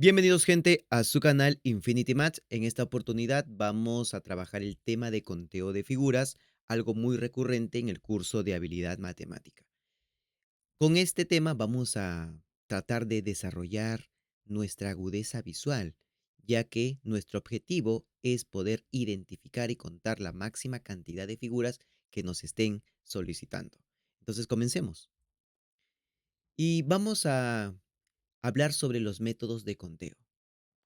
Bienvenidos gente a su canal Infinity Math. En esta oportunidad vamos a trabajar el tema de conteo de figuras, algo muy recurrente en el curso de habilidad matemática. Con este tema vamos a tratar de desarrollar nuestra agudeza visual, ya que nuestro objetivo es poder identificar y contar la máxima cantidad de figuras que nos estén solicitando. Entonces comencemos. Y vamos a hablar sobre los métodos de conteo.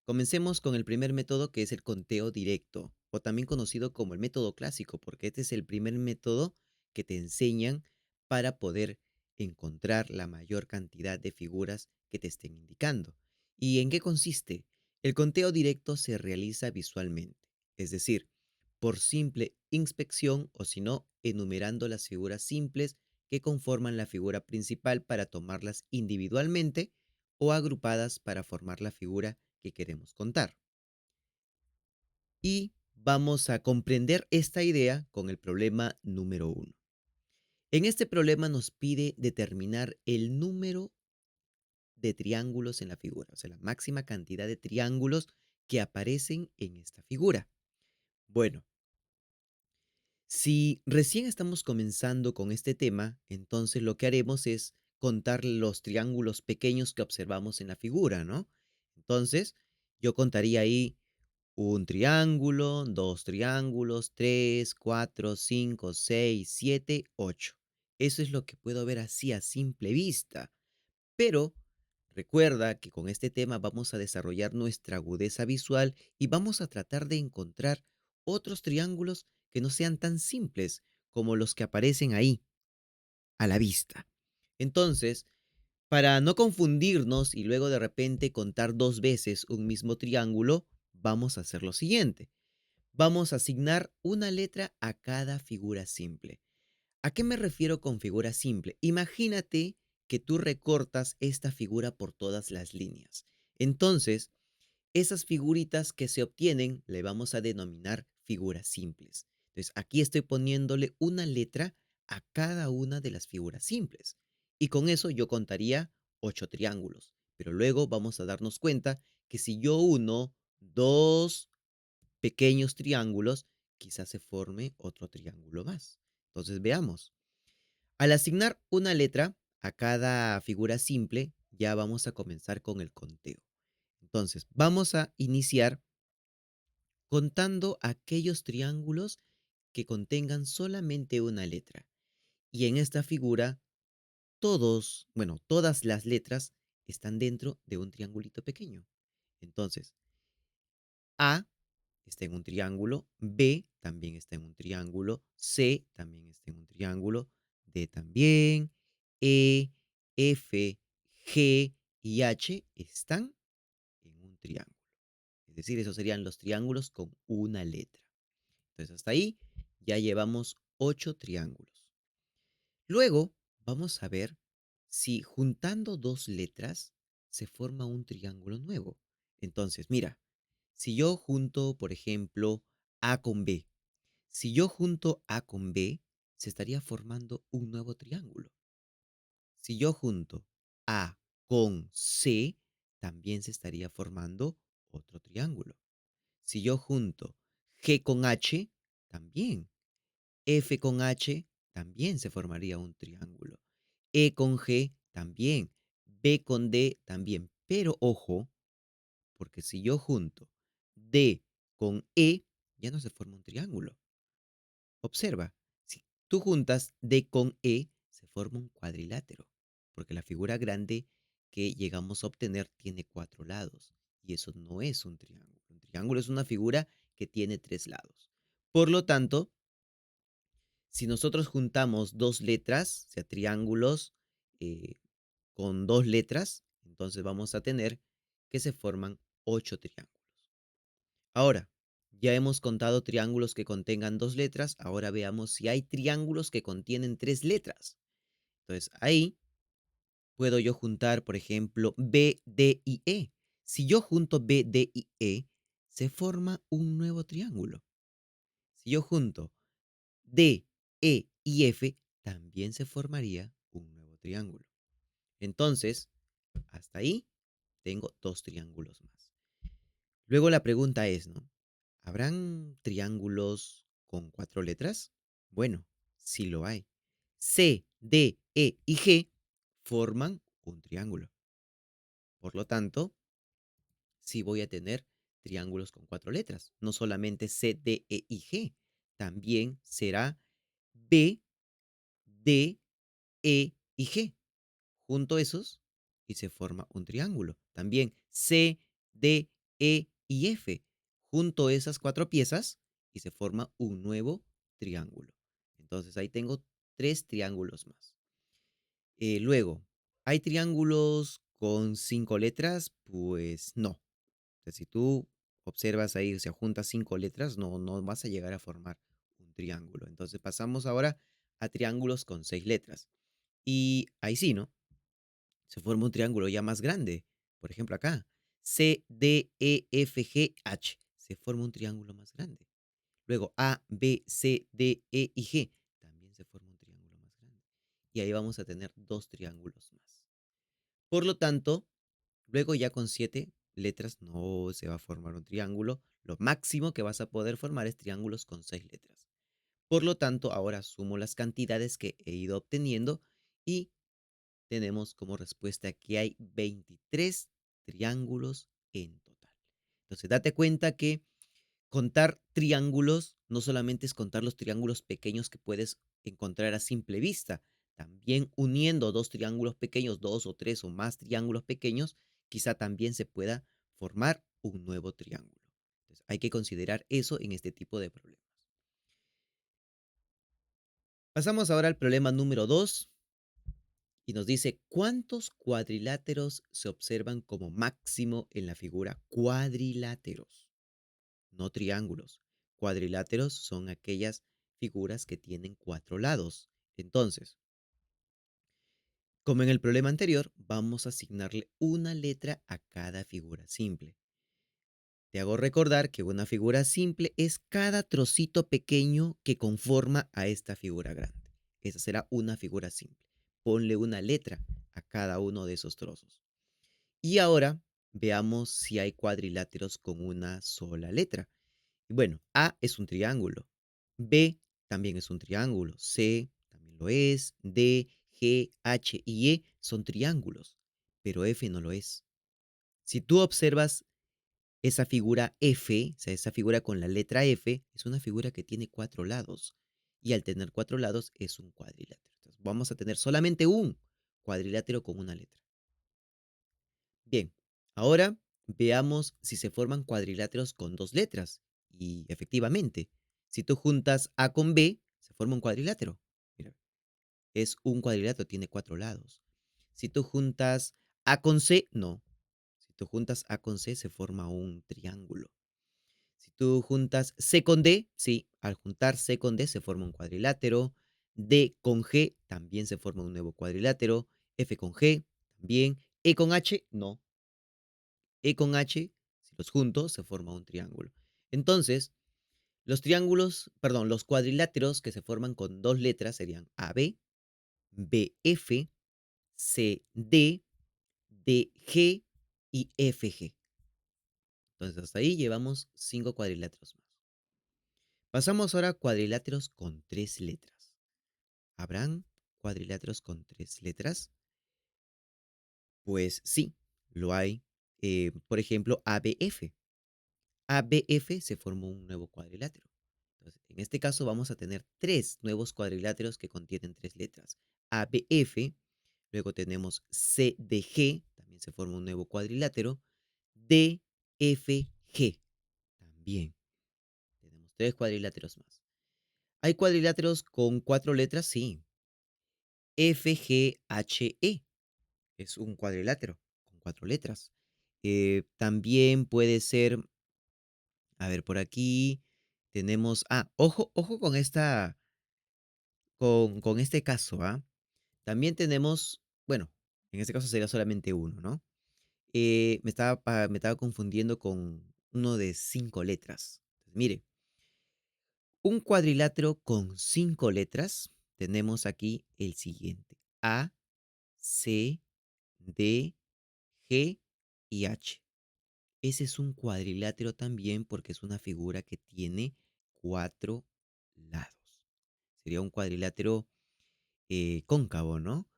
Comencemos con el primer método, que es el conteo directo, o también conocido como el método clásico, porque este es el primer método que te enseñan para poder encontrar la mayor cantidad de figuras que te estén indicando. ¿Y en qué consiste? El conteo directo se realiza visualmente, es decir, por simple inspección o si no, enumerando las figuras simples que conforman la figura principal para tomarlas individualmente o agrupadas para formar la figura que queremos contar. Y vamos a comprender esta idea con el problema número uno. En este problema nos pide determinar el número de triángulos en la figura, o sea, la máxima cantidad de triángulos que aparecen en esta figura. Bueno, si recién estamos comenzando con este tema, entonces lo que haremos es contar los triángulos pequeños que observamos en la figura, ¿no? Entonces, yo contaría ahí un triángulo, 2 triángulos, 3, 4, 5, 6, 7, 8. Eso es lo que puedo ver así a simple vista. Pero recuerda que con este tema vamos a desarrollar nuestra agudeza visual y vamos a tratar de encontrar otros triángulos que no sean tan simples como los que aparecen ahí a la vista. Entonces, para no confundirnos y luego de repente contar dos veces un mismo triángulo, vamos a hacer lo siguiente. Vamos a asignar una letra a cada figura simple. ¿A qué me refiero con figura simple? Imagínate que tú recortas esta figura por todas las líneas. Entonces, esas figuritas que se obtienen le vamos a denominar figuras simples. Entonces, aquí estoy poniéndole una letra a cada una de las figuras simples. Y con eso yo contaría 8 triángulos. Pero luego vamos a darnos cuenta que si yo uno dos pequeños triángulos, quizás se forme otro triángulo más. Entonces, veamos. Al asignar una letra a cada figura simple, ya vamos a comenzar con el conteo. Entonces, vamos a iniciar contando aquellos triángulos que contengan solamente una letra. Y en esta figura, todas las letras están dentro de un triangulito pequeño. Entonces, A está en un triángulo, B también está en un triángulo, C también está en un triángulo, D también, E, F, G y H están en un triángulo. Es decir, esos serían los triángulos con una letra. Entonces, hasta ahí ya llevamos 8 triángulos. Luego, vamos a ver si juntando dos letras se forma un triángulo nuevo. Entonces, mira, si yo junto, por ejemplo, A con B, si yo junto A con B, se estaría formando un nuevo triángulo. Si yo junto A con C, también se estaría formando otro triángulo. Si yo junto G con H, también. F con H, también se formaría un triángulo. E con G, también. B con D, también. Pero ojo, porque si yo junto D con E, ya no se forma un triángulo. Observa, si tú juntas D con E, se forma un cuadrilátero, porque la figura grande que llegamos a obtener tiene 4 lados, y eso no es un triángulo. Un triángulo es una figura que tiene 3 lados. Por lo tanto, si nosotros juntamos dos letras, o sea, triángulos eh, con dos letras, entonces vamos a tener que se forman 8 triángulos. Ahora, ya hemos contado triángulos que contengan dos letras. Ahora veamos si hay triángulos que contienen tres letras. Entonces, ahí puedo yo juntar, por ejemplo, B, D y E. Si yo junto B, D y E, se forma un nuevo triángulo. Si yo junto D, E y F, también se formaría un nuevo triángulo. Entonces, hasta ahí tengo 2 triángulos más. Luego la pregunta es, ¿no? ¿Habrán triángulos con 4 letras? Bueno, sí lo hay. C, D, E y G forman un triángulo. Por lo tanto, sí voy a tener triángulos con 4 letras. No solamente C, D, E y G. También será B, D, E y G. Junto esos y se forma un triángulo. También C, D, E y F. Junto esas 4 piezas y se forma un nuevo triángulo. Entonces ahí tengo 3 triángulos más. Luego, ¿hay triángulos con 5 letras? Pues no. O sea, si tú observas ahí, o sea, juntas 5 letras, no vas a llegar a formar un triángulo. Entonces pasamos ahora a triángulos con 6 letras. Y ahí sí, ¿no? Se forma un triángulo ya más grande. Por ejemplo, acá, C, D, E, F, G, H. Se forma un triángulo más grande. Luego, A, B, C, D, E y G. También se forma un triángulo más grande. Y ahí vamos a tener 2 triángulos más. Por lo tanto, luego ya con 7 letras no se va a formar un triángulo. Lo máximo que vas a poder formar es triángulos con 6 letras. Por lo tanto, ahora sumo las cantidades que he ido obteniendo y tenemos como respuesta que hay 23 triángulos en total. Entonces, date cuenta que contar triángulos no solamente es contar los triángulos pequeños que puedes encontrar a simple vista, también uniendo dos triángulos pequeños, dos o tres o más triángulos pequeños, quizá también se pueda formar un nuevo triángulo. Entonces, hay que considerar eso en este tipo de problemas. Pasamos ahora al problema número 2 y nos dice, ¿cuántos cuadriláteros se observan como máximo en la figura? Cuadriláteros, no triángulos. Cuadriláteros son aquellas figuras que tienen 4 lados. Entonces, como en el problema anterior, vamos a asignarle una letra a cada figura simple. Te hago recordar que una figura simple es cada trocito pequeño que conforma a esta figura grande. Esa será una figura simple. Ponle una letra a cada uno de esos trozos. Y ahora veamos si hay cuadriláteros con una sola letra. Y bueno, A es un triángulo, B también es un triángulo, C también lo es, D, G, H y E son triángulos, pero F no lo es. Si tú observas esa figura F, o sea, esa figura con la letra F, es una figura que tiene 4 lados. Y al tener 4 lados es un cuadrilátero. Entonces, vamos a tener solamente un cuadrilátero con una letra. Bien, ahora veamos si se forman cuadriláteros con 2 letras. Y efectivamente, si tú juntas A con B, se forma un cuadrilátero. Mira, es un cuadrilátero, tiene 4 lados. Si tú juntas A con C, no. Si tú juntas A con C, se forma un triángulo. Si tú juntas C con D, sí, al juntar C con D se forma un cuadrilátero. D con G también se forma un nuevo cuadrilátero. F con G también. E con H, no. E con H, si los junto, se forma un triángulo. Entonces, los triángulos, perdón, los cuadriláteros que se forman con 2 letras serían AB, BF, CD, DG y FG. Entonces, hasta ahí llevamos 5 cuadriláteros más. Pasamos ahora a cuadriláteros con 3 letras. ¿Habrán cuadriláteros con 3 letras? Pues sí, lo hay. Por ejemplo, ABF. ABF se formó un nuevo cuadrilátero. Entonces, en este caso vamos a tener 3 nuevos cuadriláteros que contienen 3 letras. ABF, luego tenemos CDG, también se forma un nuevo cuadrilátero. DFG, también tenemos 3 cuadriláteros más. ¿Hay cuadriláteros con 4 letras? Sí. FGHE es un cuadrilátero con 4 letras. También puede ser, a ver, por aquí tenemos, ojo con con este caso, ¿ah? También tenemos, bueno, en este caso sería solamente uno, ¿no? Me estaba confundiendo con uno de 5 letras. Mire, un cuadrilátero con 5 letras, tenemos aquí el siguiente: A, C, D, G y H. Ese es un cuadrilátero también porque es una figura que tiene 4 lados. Sería un cuadrilátero cóncavo, ¿no?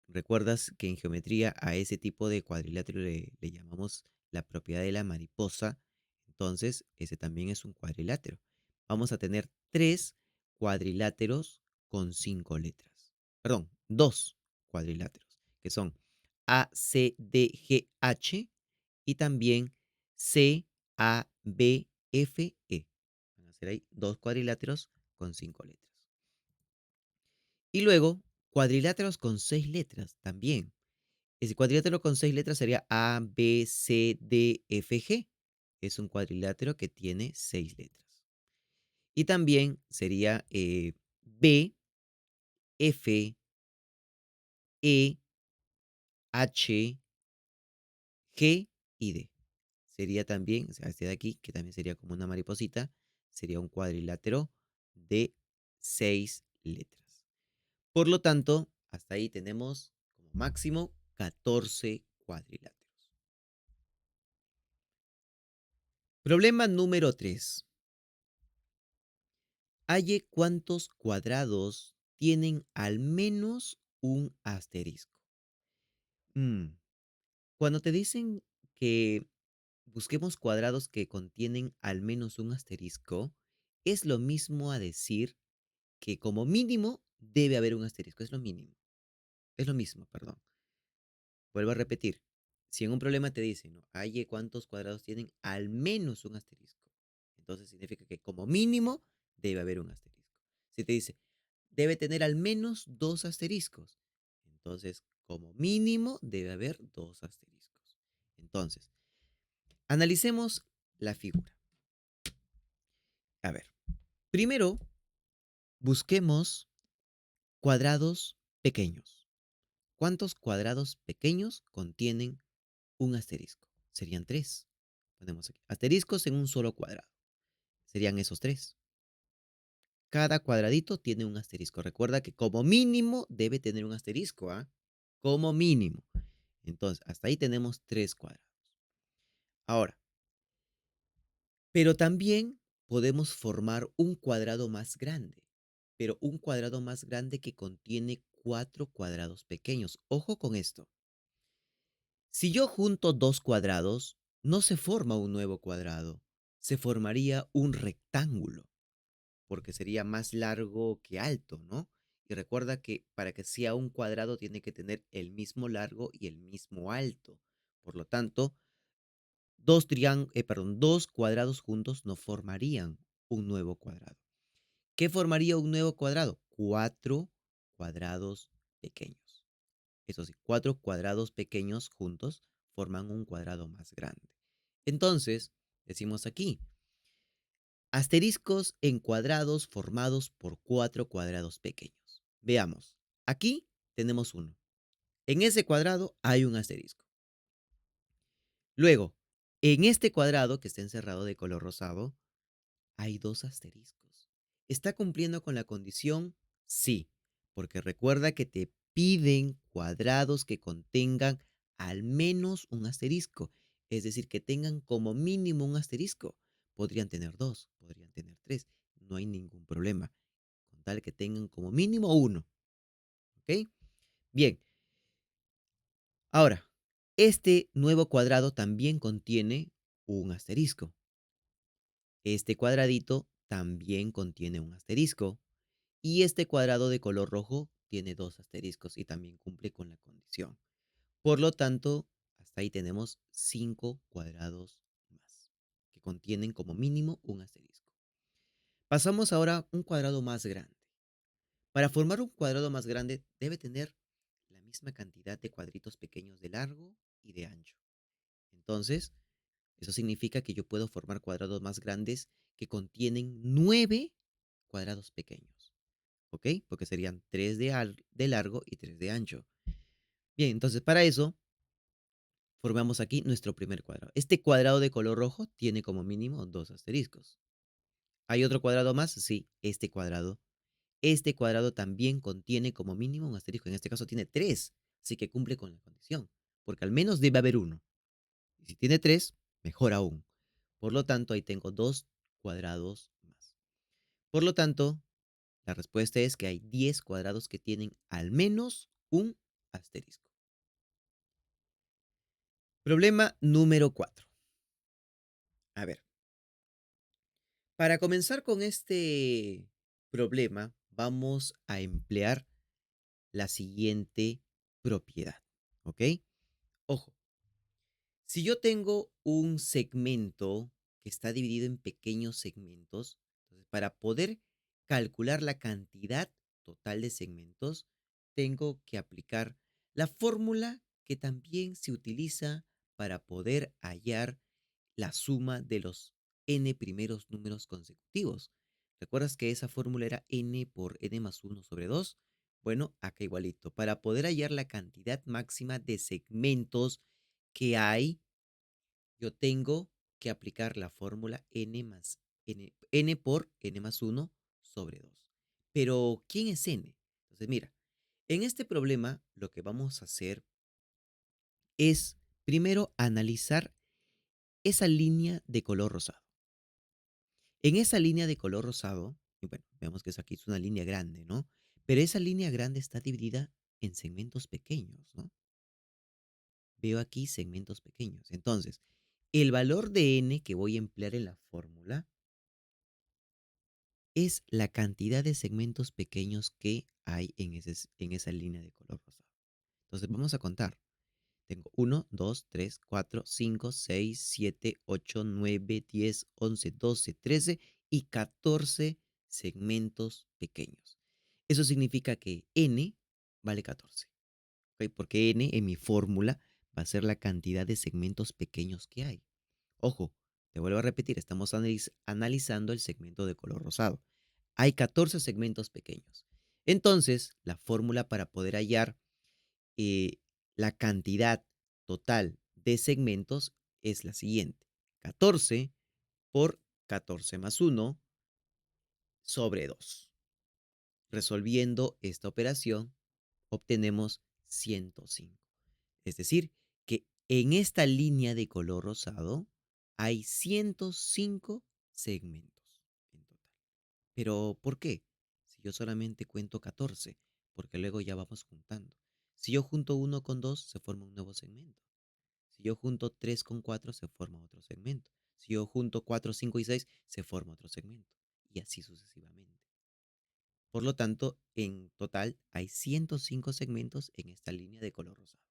¿Recuerdas que en geometría a ese tipo de cuadrilátero le llamamos la propiedad de la mariposa? Entonces, ese también es un cuadrilátero. Vamos a tener tres cuadriláteros con 5 letras. Perdón, dos cuadriláteros, que son A, C, D, G, H y también C, A, B, F, E. Van a ser ahí dos cuadriláteros con 5 letras. Y luego, cuadriláteros con 6 letras también. Ese cuadrilátero con 6 letras sería A, B, C, D, F, G. Es un cuadrilátero que tiene 6 letras. Y también sería B, F, E, H, G y D. Sería también, o sea, este de aquí, que también sería como una mariposita, sería un cuadrilátero de 6 letras. Por lo tanto, hasta ahí tenemos como máximo 14 cuadriláteros. Problema número 3. Halle cuántos cuadrados tienen al menos un asterisco. Mm, Cuando te dicen que busquemos cuadrados que contienen al menos un asterisco, es lo mismo a decir que como mínimo debe haber un asterisco. Es lo mínimo. Es lo mismo, perdón. Vuelvo a repetir. Si en un problema te dicen, ¿no? Halle cuántos cuadrados tienen al menos un asterisco. Entonces significa que como mínimo debe haber un asterisco. Si te dice, debe tener al menos dos asteriscos. Entonces, como mínimo debe haber dos asteriscos. Entonces, analicemos la figura. A ver, primero busquemos cuadrados pequeños. ¿Cuántos cuadrados pequeños contienen un asterisco? Serían tres. Ponemos aquí. Asteriscos en un solo cuadrado. Serían esos tres. Cada cuadradito tiene un asterisco. Recuerda que como mínimo debe tener un asterisco, ¿ah? Como mínimo. Entonces, hasta ahí tenemos tres cuadrados. Ahora, pero también podemos formar un cuadrado más grande, pero un cuadrado más grande que contiene cuatro cuadrados pequeños. Ojo con esto. Si yo junto dos cuadrados, no se forma un nuevo cuadrado, se formaría un rectángulo, porque sería más largo que alto, ¿no? Y recuerda que para que sea un cuadrado tiene que tener el mismo largo y el mismo alto. Por lo tanto, dos cuadrados juntos no formarían un nuevo cuadrado. ¿Qué formaría un nuevo cuadrado? Cuatro cuadrados pequeños. Eso sí, cuatro cuadrados pequeños juntos forman un cuadrado más grande. Entonces, decimos aquí, asteriscos en cuadrados formados por cuatro cuadrados pequeños. Veamos, aquí tenemos uno. En ese cuadrado hay un asterisco. Luego, en este cuadrado que está encerrado de color rosado, hay dos asteriscos. ¿Está cumpliendo con la condición? Sí, porque recuerda que te piden cuadrados que contengan al menos un asterisco, es decir, que tengan como mínimo un asterisco. Podrían tener dos, podrían tener tres, no hay ningún problema, con tal que tengan como mínimo uno. ¿Ok? Bien, ahora, este nuevo cuadrado también contiene un asterisco. Este cuadradito también contiene un asterisco. Y este cuadrado de color rojo tiene dos asteriscos y también cumple con la condición. Por lo tanto, hasta ahí tenemos 5 cuadrados más, que contienen como mínimo un asterisco. Pasamos ahora a un cuadrado más grande. Para formar un cuadrado más grande debe tener la misma cantidad de cuadritos pequeños de largo y de ancho. Entonces, eso significa que yo puedo formar cuadrados más grandes que contienen 9 cuadrados pequeños. ¿Ok? Porque serían 3 de largo y 3 de ancho. Bien, entonces para eso formamos aquí nuestro primer cuadrado. Este cuadrado de color rojo tiene como mínimo dos asteriscos. ¿Hay otro cuadrado más? Sí, este cuadrado. Este cuadrado también contiene como mínimo un asterisco. En este caso tiene tres, así que cumple con la condición, porque al menos debe haber uno. Y si tiene 3, mejor aún. Por lo tanto, ahí tengo 2 cuadrados más. Por lo tanto, la respuesta es que hay 10 cuadrados que tienen al menos un asterisco. Problema número 4. A ver, para comenzar con este problema, vamos a emplear la siguiente propiedad, ¿ok? Ojo, si yo tengo un segmento que está dividido en pequeños segmentos, entonces para poder calcular la cantidad total de segmentos, tengo que aplicar la fórmula que también se utiliza para poder hallar la suma de los n primeros números consecutivos. ¿Recuerdas que esa fórmula era n por n más 1 sobre 2? Bueno, acá igualito. Para poder hallar la cantidad máxima de segmentos que hay, yo tengo que aplicar la fórmula n por n más 1 sobre 2. Pero, ¿quién es n? Entonces, mira, en este problema lo que vamos a hacer es primero analizar esa línea de color rosado. En esa línea de color rosado, y bueno, veamos que aquí es una línea grande, ¿no? Pero esa línea grande está dividida en segmentos pequeños, ¿no? Veo aquí segmentos pequeños. Entonces, el valor de n que voy a emplear en la fórmula es la cantidad de segmentos pequeños que hay en esa línea de color rosado. Entonces, vamos a contar. Tengo 1, 2, 3, 4, 5, 6, 7, 8, 9, 10, 11, 12, 13 y 14 segmentos pequeños. Eso significa que n vale 14. ¿Ok? Porque n en mi fórmula va a ser la cantidad de segmentos pequeños que hay. Ojo, te vuelvo a repetir, estamos analizando el segmento de color rosado. Hay 14 segmentos pequeños. Entonces, la fórmula para poder hallar eh, la cantidad total de segmentos es la siguiente. 14 por 14 más 1 sobre 2. Resolviendo esta operación, obtenemos 105. Es decir, que en esta línea de color rosado hay 105 segmentos en total. Pero, ¿por qué? Si yo solamente cuento 14, porque luego ya vamos juntando. Si yo junto uno con 2, se forma un nuevo segmento. Si yo junto 3 con 4, se forma otro segmento. Si yo junto 4, 5 y 6, se forma otro segmento. Y así sucesivamente. Por lo tanto, en total hay 105 segmentos en esta línea de color rosado.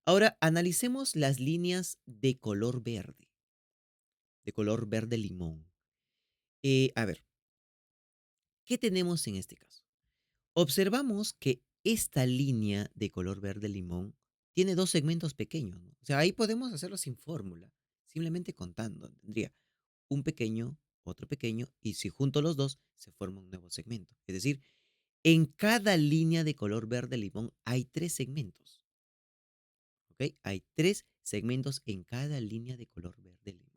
Ahora, analicemos las líneas de color verde limón. A ver, ¿qué tenemos en este caso? Observamos que esta línea de color verde limón tiene dos segmentos pequeños, ¿no? O sea, ahí podemos hacerlo sin fórmula, simplemente contando. Tendría un pequeño, otro pequeño, y si junto los dos, se forma un nuevo segmento. Es decir, en cada línea de color verde limón hay tres segmentos, ¿ok? Hay tres segmentos en cada línea de color verde limón.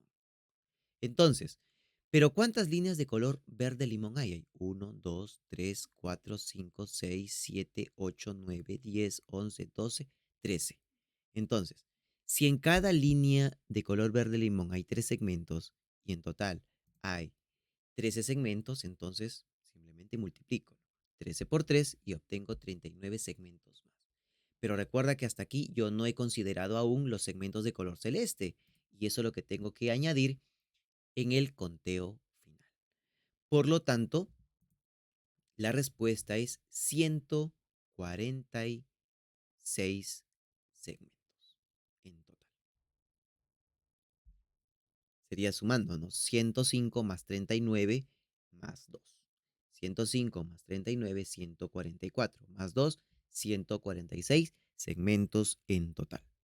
Entonces, ¿pero cuántas líneas de color verde limón hay? Hay 1, 2, 3, 4, 5, 6, 7, 8, 9, 10, 11, 12, 13. Entonces, si en cada línea de color verde limón hay tres segmentos y en total hay 13 segmentos, entonces simplemente multiplico 13 por 3 y obtengo 39 segmentos más. Pero recuerda que hasta aquí yo no he considerado aún los segmentos de color celeste y eso es lo que tengo que añadir en el conteo final. Por lo tanto, la respuesta es 146 segmentos en total. Sería sumándonos 105 más 39 más 2. 105 más 39, 144 más 2, 146 segmentos en total.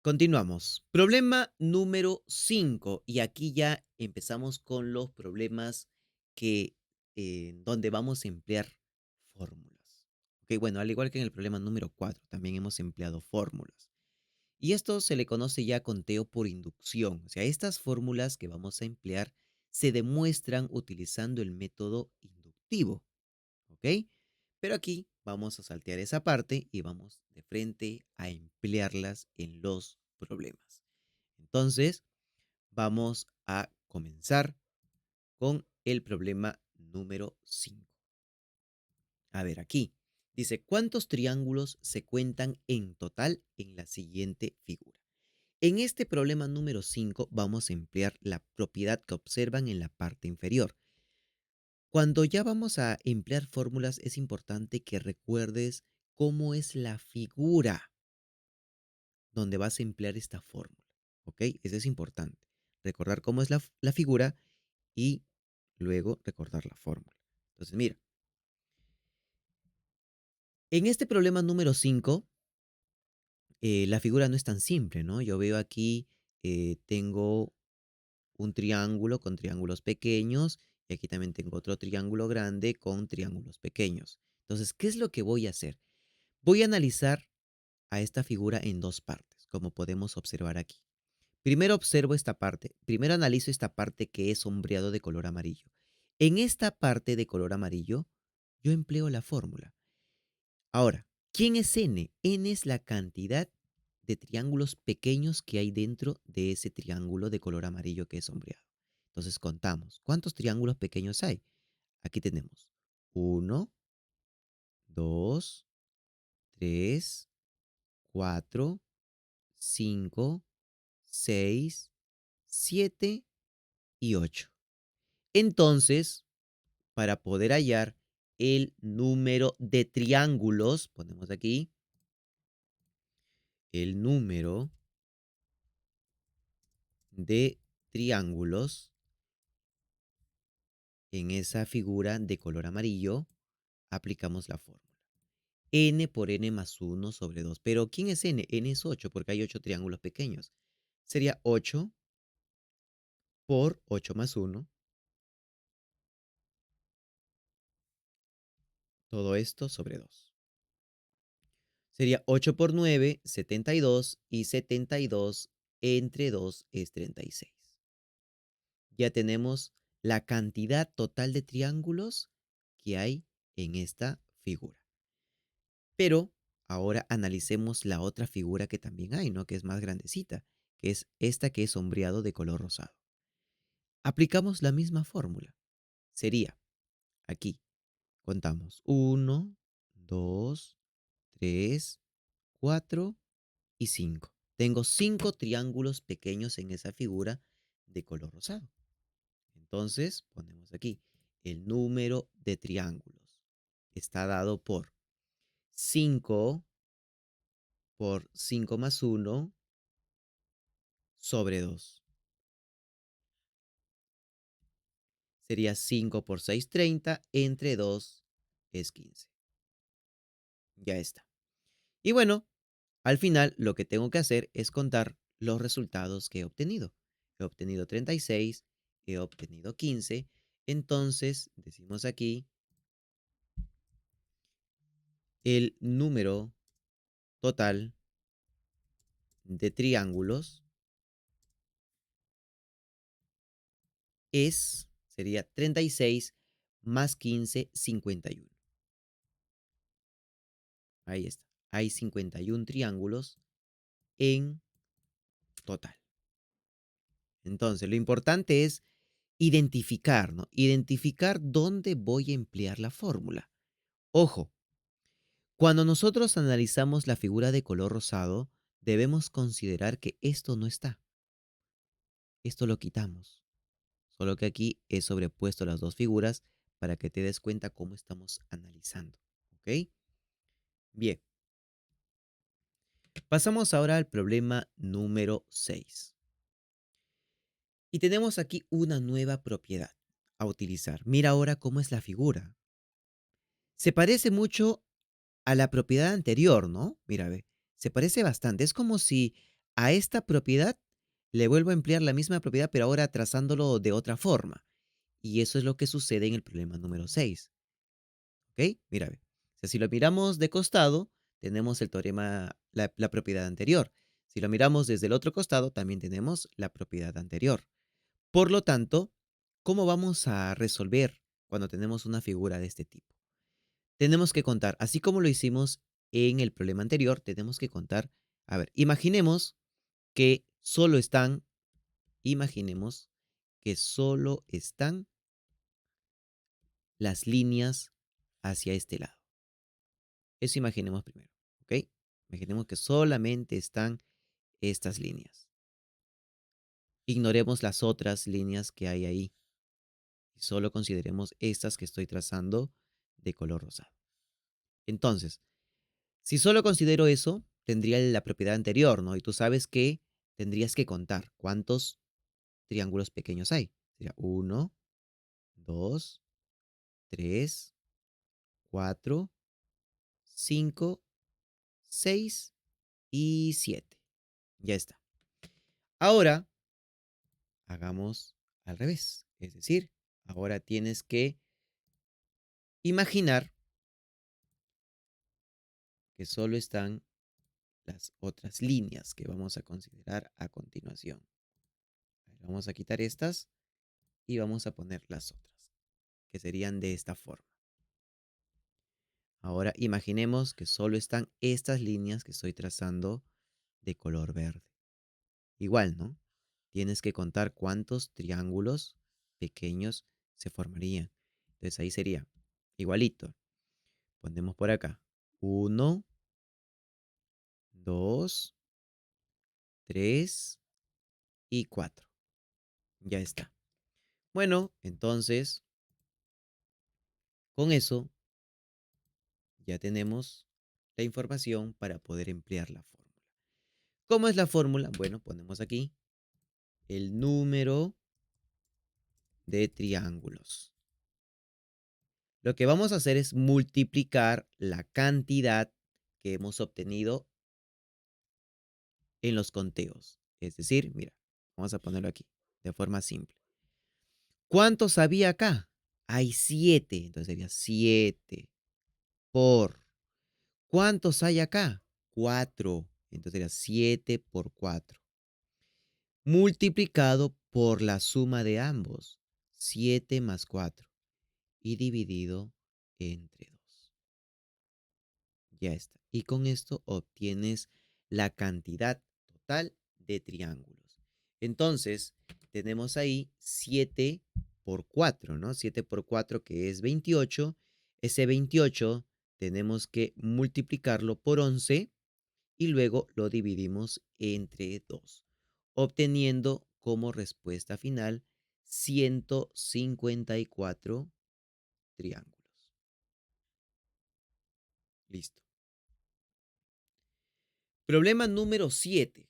Continuamos. Problema número 5. Y aquí ya empezamos con los problemas donde vamos a emplear fórmulas. Ok, bueno, al igual que en el problema número 4, también hemos empleado fórmulas. Y esto se le conoce ya conteo por inducción. O sea, estas fórmulas que vamos a emplear se demuestran utilizando el método inductivo. ¿Ok? Pero aquí vamos a saltear esa parte y vamos de frente a emplearlas en los problemas. Entonces, vamos a comenzar con el problema número 5. A ver, aquí dice, ¿cuántos triángulos se cuentan en total en la siguiente figura? En este problema número 5 vamos a emplear la propiedad que observan en la parte inferior. Cuando ya vamos a emplear fórmulas, es importante que recuerdes cómo es la figura donde vas a emplear esta fórmula, ¿ok? Eso es importante. Recordar cómo es la figura y luego recordar la fórmula. Entonces, mira, en este problema número 5, la figura no es tan simple, ¿no? Yo veo aquí, tengo un triángulo con triángulos pequeños y aquí también tengo otro triángulo grande con triángulos pequeños. Entonces, ¿qué es lo que voy a hacer? Voy a analizar a esta figura en dos partes, como podemos observar aquí. Primero observo esta parte, primero analizo esta parte que es sombreado de color amarillo. En esta parte de color amarillo, yo empleo la fórmula. Ahora, ¿quién es n? N es la cantidad de triángulos pequeños que hay dentro de ese triángulo de color amarillo que es sombreado. Entonces contamos, ¿cuántos triángulos pequeños hay? Aquí tenemos uno, 2, 3, 4, 5, 6, 7 y 8. Entonces, para poder hallar el número de triángulos, ponemos aquí el número de triángulos en esa figura de color amarillo, aplicamos la fórmula. N por n más 1 sobre 2. Pero ¿quién es n? N es 8 porque hay 8 triángulos pequeños. Sería 8 por 8 más 1. Todo esto sobre 2. Sería 8 por 9, 72. Y 72 entre 2 es 36. Ya tenemos la cantidad total de triángulos que hay en esta figura. Pero ahora analicemos la otra figura que también hay, ¿no? Que es más grandecita, que es esta que es sombreado de color rosado. Aplicamos la misma fórmula. Sería, aquí, contamos 1, 2, 3, 4 y 5. Tengo 5 triángulos pequeños en esa figura de color rosado. Entonces, ponemos aquí, el número de triángulos está dado por 5 por 5 más 1 sobre 2. Sería 5 por 6, 30, entre 2 es 15. Ya está. Y bueno, al final lo que tengo que hacer es contar los resultados que he obtenido. He obtenido 36, he obtenido 15. Entonces, decimos aquí, el número total de triángulos sería 36 más 15, 51. Ahí está. Hay 51 triángulos en total. Entonces, lo importante es identificar, ¿no? Identificar dónde voy a emplear la fórmula. Ojo, cuando nosotros analizamos la figura de color rosado, debemos considerar que esto no está. Esto lo quitamos. Solo que aquí he sobrepuesto las dos figuras para que te des cuenta cómo estamos analizando. ¿Ok? Bien. Pasamos ahora al problema número 6. Y tenemos aquí una nueva propiedad a utilizar. Mira ahora cómo es la figura. Se parece mucho a la propiedad anterior, ¿no? Mira, ve, se parece bastante. Es como si a esta propiedad le vuelvo a emplear la misma propiedad, pero ahora trazándolo de otra forma. Y eso es lo que sucede en el problema número 6. ¿Ok? Mira, ve. O sea, si lo miramos de costado, tenemos el teorema, la propiedad anterior. Si lo miramos desde el otro costado, también tenemos la propiedad anterior. Por lo tanto, ¿cómo vamos a resolver cuando tenemos una figura de este tipo? tenemos que contar, así como lo hicimos en el problema anterior, tenemos que contar. A ver, que solo están, imaginemos que solo están las líneas hacia este lado. Eso imaginemos primero, ¿ok? Imaginemos que solamente están estas líneas. Ignoremos las otras líneas que hay ahí y solo consideremos estas que estoy trazando de color rosado. Entonces, si solo considero eso, tendría la propiedad anterior, ¿no? Y tú sabes que tendrías que contar cuántos triángulos pequeños hay. Sería uno, 2, 3, 4, 5, 6 y 7. Ya está. Ahora hagamos al revés. Es decir, ahora tienes que imaginar que solo están las otras líneas que vamos a considerar a continuación. Vamos a quitar estas y vamos a poner las otras, que serían de esta forma. Ahora imaginemos que solo están estas líneas que estoy trazando de color verde. Igual, ¿no? Tienes que contar cuántos triángulos pequeños se formarían. Entonces ahí sería igualito. Ponemos por acá. Uno, 2, 3 y 4. Ya está. Bueno, entonces, con eso ya tenemos la información para poder emplear la fórmula. ¿Cómo es la fórmula? Bueno, ponemos aquí el número de triángulos. Lo que vamos a hacer es multiplicar la cantidad que hemos obtenido en los conteos. Es decir, mira, vamos a ponerlo aquí de forma simple. ¿Cuántos había acá? Hay 7. Entonces sería 7 por. ¿Cuántos hay acá? 4. Entonces sería 7 por 4. Multiplicado por la suma de ambos. 7 más 4. Y dividido entre 2. Ya está. Y con esto obtienes la cantidad total de triángulos. Entonces, tenemos ahí 7 por 4, ¿no? 7 por 4 que es 28. Ese 28 tenemos que multiplicarlo por 11 y luego lo dividimos entre 2, obteniendo como respuesta final 154 triángulos. Listo. Problema número 7.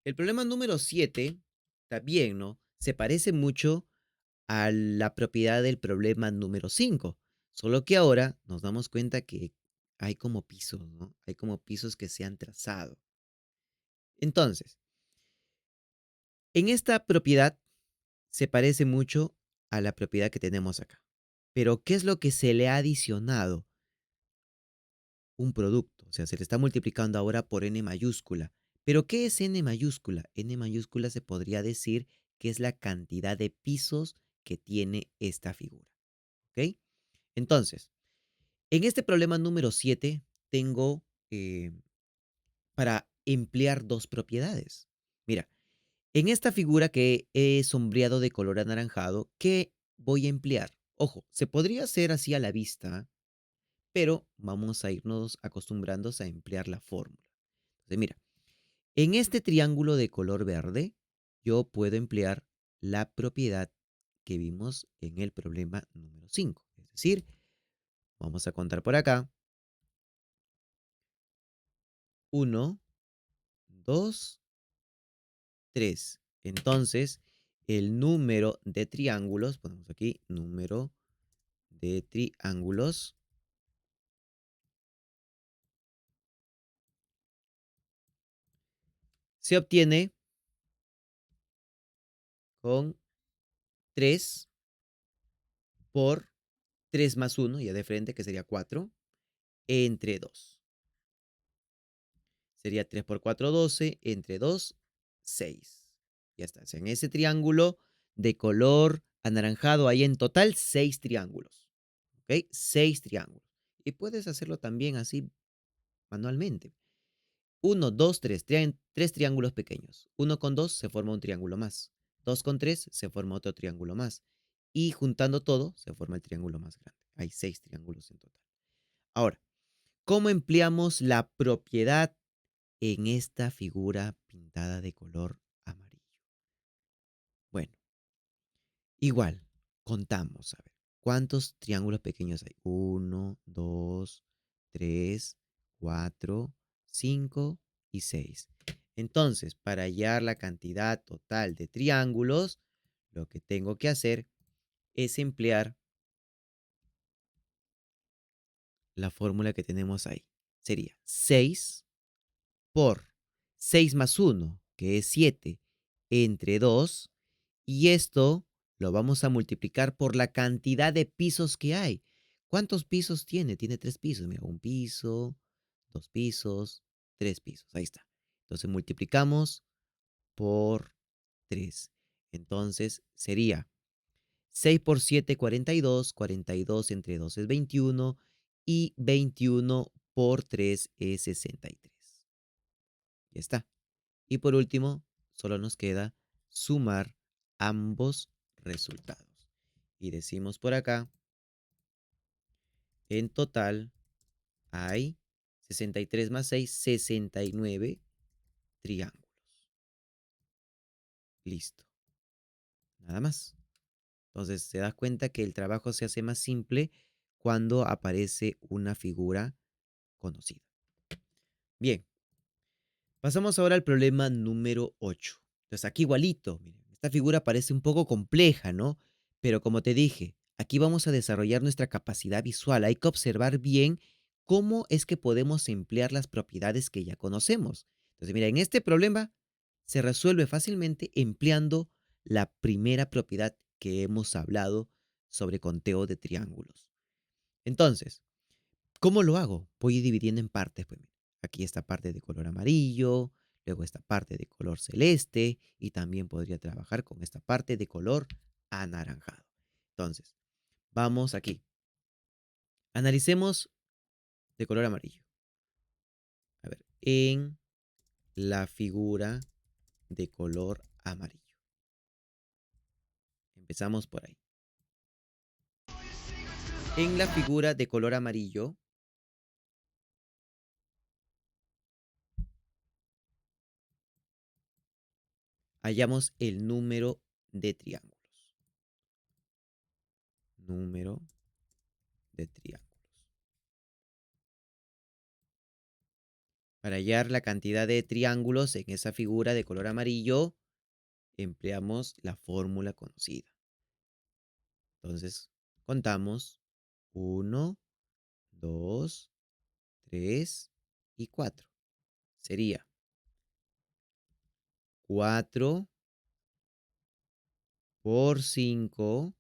El problema número 7 también, ¿no? Se parece mucho a la propiedad del problema número 5, solo que ahora nos damos cuenta que hay como pisos, ¿no? Hay como pisos que se han trazado. Entonces, en esta propiedad se parece mucho a la propiedad que tenemos acá. Pero, ¿qué es lo que se le ha adicionado? Un producto, o sea, se le está multiplicando ahora por n mayúscula. ¿Pero qué es n mayúscula? N mayúscula se podría decir que es la cantidad de pisos que tiene esta figura, ¿ok? Entonces, en este problema número 7 tengo para emplear dos propiedades. Mira, en esta figura que he sombreado de color anaranjado, ¿qué voy a emplear? Ojo, se podría hacer así a la vista, pero vamos a irnos acostumbrándose a emplear la fórmula. Entonces, mira, en este triángulo de color verde, yo puedo emplear la propiedad que vimos en el problema número 5. Es decir, vamos a contar por acá. Uno, 2, 3. Entonces, el número de triángulos, ponemos aquí, número de triángulos, se obtiene con 3 por 3 más 1, ya de frente, que sería 4, entre 2. Sería 3 por 4, 12, entre 2, 6. Ya está. O sea, en ese triángulo de color anaranjado hay en total 6 triángulos. ¿Ok? 6 triángulos. Y puedes hacerlo también así manualmente. Uno, 2, 3, tres triángulos pequeños. Uno con 2 se forma un triángulo más. 2 con 3 se forma otro triángulo más. Y juntando todo se forma el triángulo más grande. Hay 6 triángulos en total. Ahora, ¿cómo empleamos la propiedad en esta figura pintada de color amarillo? Bueno, igual, contamos, a ver, ¿cuántos triángulos pequeños hay? Uno, 2, 3, 4, 5 y 6. Entonces, para hallar la cantidad total de triángulos, lo que tengo que hacer es emplear la fórmula que tenemos ahí. Sería 6 por 6 más uno, que es 7, entre 2, y esto lo vamos a multiplicar por la cantidad de pisos que hay. ¿Cuántos pisos tiene? Tiene 3 pisos. Mira, un piso, 2 pisos, 3 pisos. Ahí está. Entonces multiplicamos por 3. Entonces sería 6 por 7, 42. 42 entre 2 es 21. Y 21 por 3 es 63. Ya está. Y por último, solo nos queda sumar ambos resultados. Y decimos por acá, en total hay 63 más 6, 69 triángulos. Listo. Nada más. Entonces, se da cuenta que el trabajo se hace más simple cuando aparece una figura conocida. Bien, pasamos ahora al problema número 8. Entonces, aquí igualito, miren, esta figura parece un poco compleja, ¿no? Pero como te dije, aquí vamos a desarrollar nuestra capacidad visual. Hay que observar bien cómo es que podemos emplear las propiedades que ya conocemos. Entonces, mira, en este problema se resuelve fácilmente empleando la primera propiedad que hemos hablado sobre conteo de triángulos. Entonces, ¿cómo lo hago? Voy dividiendo en partes. Pues mira, aquí esta parte de color amarillo, luego esta parte de color celeste y también podría trabajar con esta parte de color anaranjado. Entonces, vamos aquí. Analicemos de color amarillo. A ver, en la figura de color amarillo. Empezamos por ahí. En la figura de color amarillo hallamos el número de triángulos. Número de triángulos. Para hallar la cantidad de triángulos en esa figura de color amarillo, empleamos la fórmula conocida. Entonces, contamos uno, 2, 3 y 4. Sería 4 por 5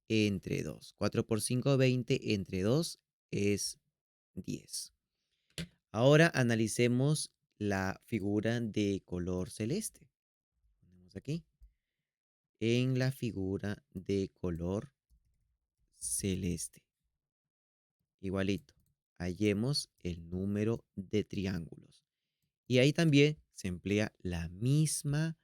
entre 2. 4 por 5, 20 entre 2 es 10. Ahora analicemos la figura de color celeste. Ponemos aquí. En la figura de color celeste. Igualito. Hallemos el número de triángulos. Y ahí también se emplea la misma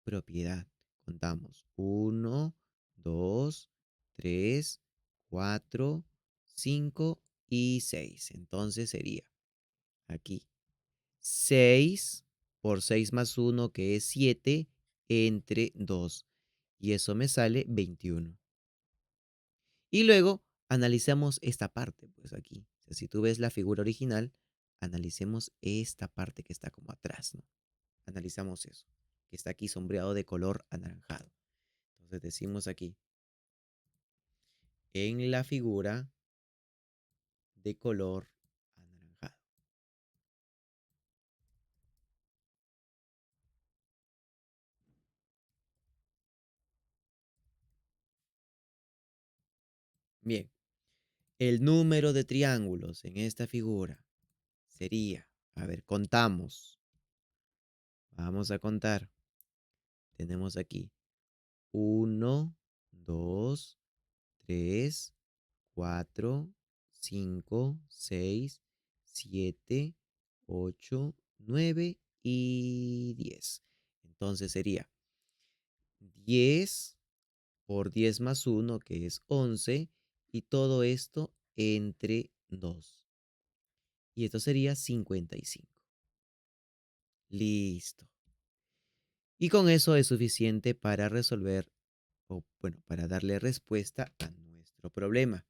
propiedad. Contamos uno, 2, 3, 4, 5 y 6. Entonces sería aquí 6 por 6 más uno, que es 7 entre 2. Y eso me sale 21. Y luego analicemos esta parte, pues aquí. O sea, si tú ves la figura original, analicemos esta parte que está como atrás, ¿no? Analizamos eso, que está aquí sombreado de color anaranjado. Entonces decimos aquí, en la figura de color anaranjado. Bien, el número de triángulos en esta figura sería, a ver, contamos. Vamos a contar. Tenemos aquí uno, 2, 3, 4, 5, 6, 7, 8, 9 y 10. Entonces sería 10 por 10 más uno, que es 11, y todo esto entre 2. Y esto sería 55. Listo. Y con eso es suficiente para resolver, o bueno, para darle respuesta a nuestro problema,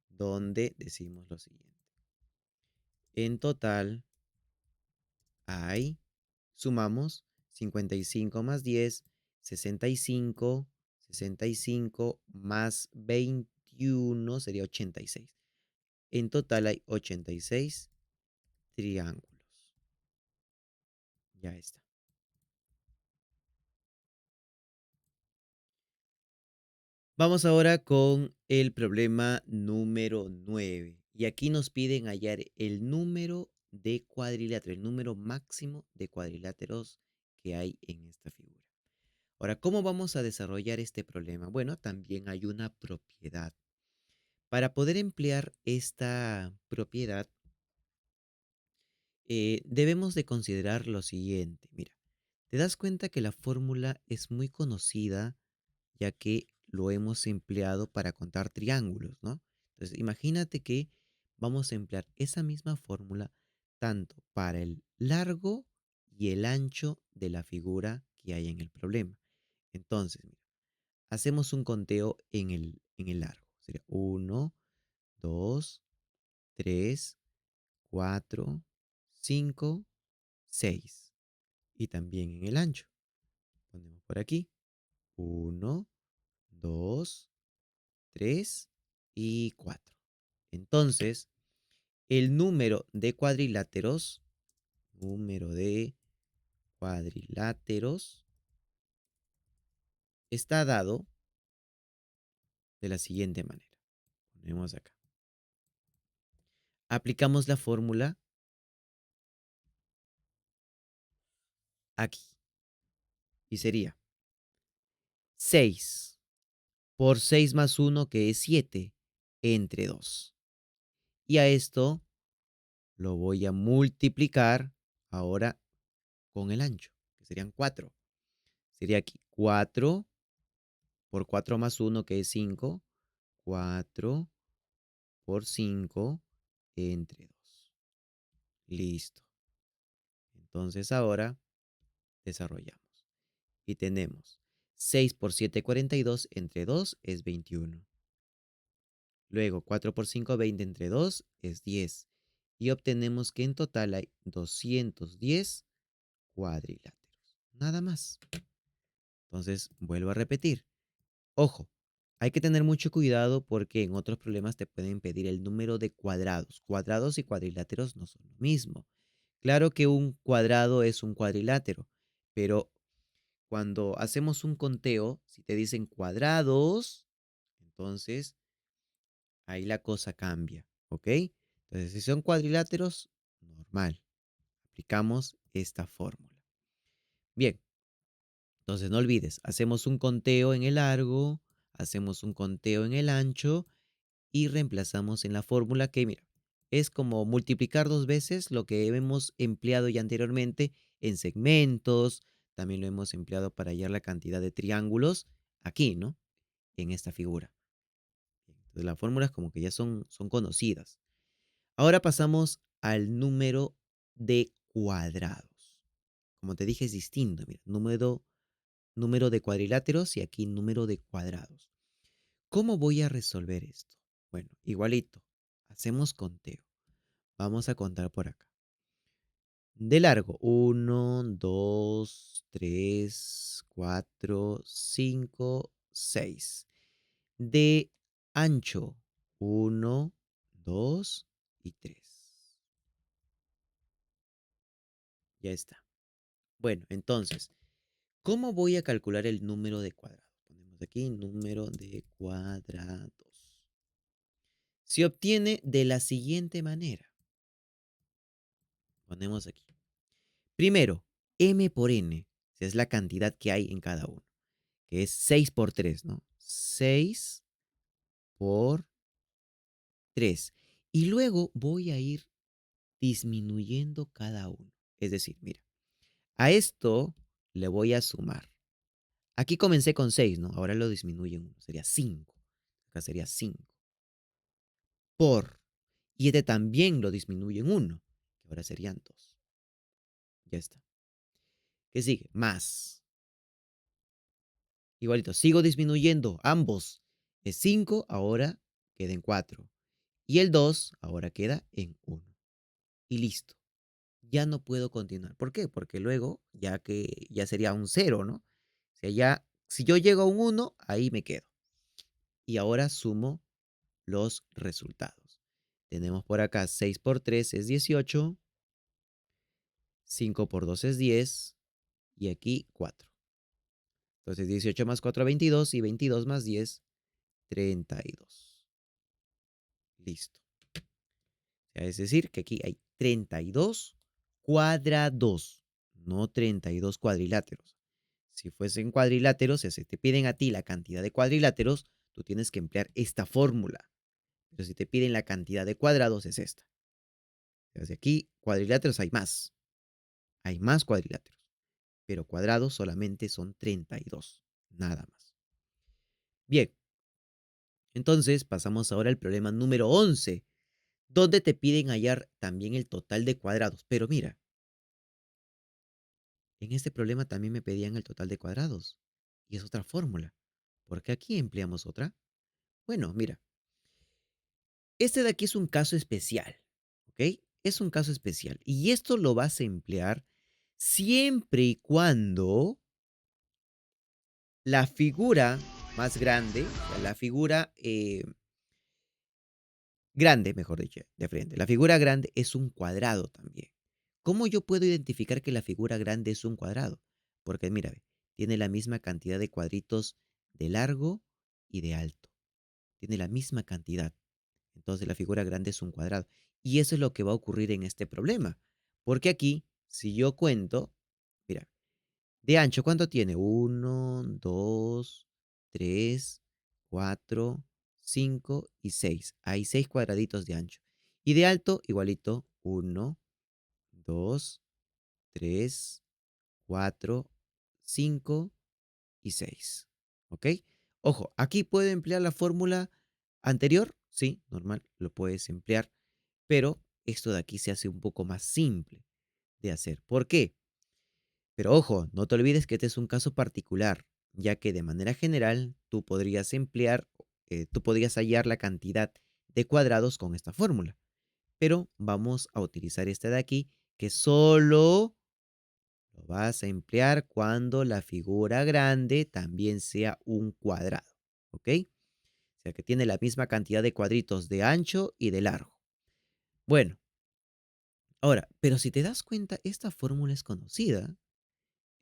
donde decimos lo siguiente. En total hay, sumamos 55 más 10, 65, 65 más 21 sería 86. En total hay 86 triángulos. Ya está. Vamos ahora con el problema número 9. Y aquí nos piden hallar el número de cuadriláteros, el número máximo de cuadriláteros que hay en esta figura. Ahora, ¿cómo vamos a desarrollar este problema? Bueno, también hay una propiedad. Para poder emplear esta propiedad, debemos de considerar lo siguiente. Mira, te das cuenta que la fórmula es muy conocida ya que lo hemos empleado para contar triángulos, ¿no? Entonces, imagínate que vamos a emplear esa misma fórmula tanto para el largo y el ancho de la figura que hay en el problema. Entonces, mira, hacemos un conteo en el largo. Sería uno, 2, 3, 4, 5, 6. Y también en el ancho. Ponemos por aquí uno, 2, 3 y 4. Entonces, el número de cuadriláteros está dado de la siguiente manera. Ponemos acá. Aplicamos la fórmula aquí y sería 6 por 6 más uno, que es 7, entre 2. Y a esto lo voy a multiplicar ahora con el ancho, que serían 4. Sería aquí 4 por 4 más uno, que es 5. 4 por 5 entre 2. Listo. Entonces ahora desarrollamos. Y tenemos 6 por 7, 42, entre 2 es 21. Luego 4 por 5, 20, entre 2 es 10. Y obtenemos que en total hay 210 cuadriláteros. Nada más. Entonces vuelvo a repetir. Ojo, hay que tener mucho cuidado porque en otros problemas te pueden pedir el número de cuadrados. Cuadrados y cuadriláteros no son lo mismo. Claro que un cuadrado es un cuadrilátero, pero cuando hacemos un conteo, si te dicen cuadrados, entonces ahí la cosa cambia, ¿ok? Entonces, si son cuadriláteros, normal. Aplicamos esta fórmula. Bien, entonces no olvides, hacemos un conteo en el largo, hacemos un conteo en el ancho y reemplazamos en la fórmula que, mira, es como multiplicar dos veces lo que hemos empleado ya anteriormente en segmentos, también lo hemos empleado para hallar la cantidad de triángulos aquí, ¿no? En esta figura. Entonces las fórmulas como que ya son conocidas. Ahora pasamos al número de cuadrados. Como te dije, es distinto, mira, número de cuadriláteros y aquí número de cuadrados. ¿Cómo voy a resolver esto? Bueno, igualito. Hacemos conteo. Vamos a contar por acá. De largo, uno, 2, 3, 4, 5, 6. De ancho, uno, 2 y 3. Ya está. Bueno, entonces, ¿cómo voy a calcular el número de cuadrados? Ponemos aquí número de cuadrados. Se obtiene de la siguiente manera. Ponemos aquí. Primero, m por n, que es la cantidad que hay en cada uno, que es 6 por 3, ¿no? 6 por 3. Y luego voy a ir disminuyendo cada uno. Es decir, mira, a esto le voy a sumar. Aquí comencé con 6, ¿no? Ahora lo disminuyo en 1, sería 5. Acá sería 5. Por. Y este también lo disminuyo en 1, que ahora serían 2. Ya está. ¿Qué sigue? Más. Igualito, sigo disminuyendo ambos. Es 5, ahora queda en 4. Y el 2 ahora queda en 1. Y listo. Ya no puedo continuar. ¿Por qué? Porque luego, ya sería un 0, ¿no? O sea, ya, si yo llego a un 1, ahí me quedo. Y ahora sumo los resultados. Tenemos por acá 6 por 3 es 18, 5 por 2 es 10 y aquí 4. Entonces 18 más 4, 22 y 22 más 10, 32. Listo. O sea, es decir, que aquí hay 32 cuadrados, no 32 cuadriláteros. Si fuesen cuadriláteros, si se te piden a ti la cantidad de cuadriláteros, tú tienes que emplear esta fórmula. Pero si te piden la cantidad de cuadrados, es esta. Entonces aquí cuadriláteros hay más cuadriláteros, pero cuadrados solamente son 32, nada más. Bien, entonces pasamos ahora al problema número 11, donde te piden hallar también el total de cuadrados. Pero mira, en este problema también me pedían el total de cuadrados. Y es otra fórmula. ¿Por qué aquí empleamos otra? Bueno, mira, este de aquí es un caso especial, ¿ok? Es un caso especial. Y esto lo vas a emplear siempre y cuando la figura más grande, o sea, la figura grande, mejor dicho, de frente. La figura grande es un cuadrado también. ¿Cómo yo puedo identificar que la figura grande es un cuadrado? Porque mira, ve, tiene la misma cantidad de cuadritos de largo y de alto. Tiene la misma cantidad. Entonces la figura grande es un cuadrado. Y eso es lo que va a ocurrir en este problema. Porque aquí, si yo cuento, mira, de ancho, ¿cuánto tiene? Uno, 2, 3, 4, 5 y 6. Hay 6 cuadraditos de ancho. Y de alto, igualito, uno, 2, 3, 4, 5 y 6. ¿Ok? Ojo, aquí puedo emplear la fórmula anterior. Sí, normal, lo puedes emplear. Pero esto de aquí se hace un poco más simple de hacer. ¿Por qué? Pero ojo, no te olvides que este es un caso particular, ya que de manera general tú podrías hallar la cantidad de cuadrados con esta fórmula. Pero vamos a utilizar esta de aquí, que solo lo vas a emplear cuando la figura grande también sea un cuadrado. ¿Ok? O sea que tiene la misma cantidad de cuadritos de ancho y de largo. Bueno, ahora, pero si te das cuenta, esta fórmula es conocida.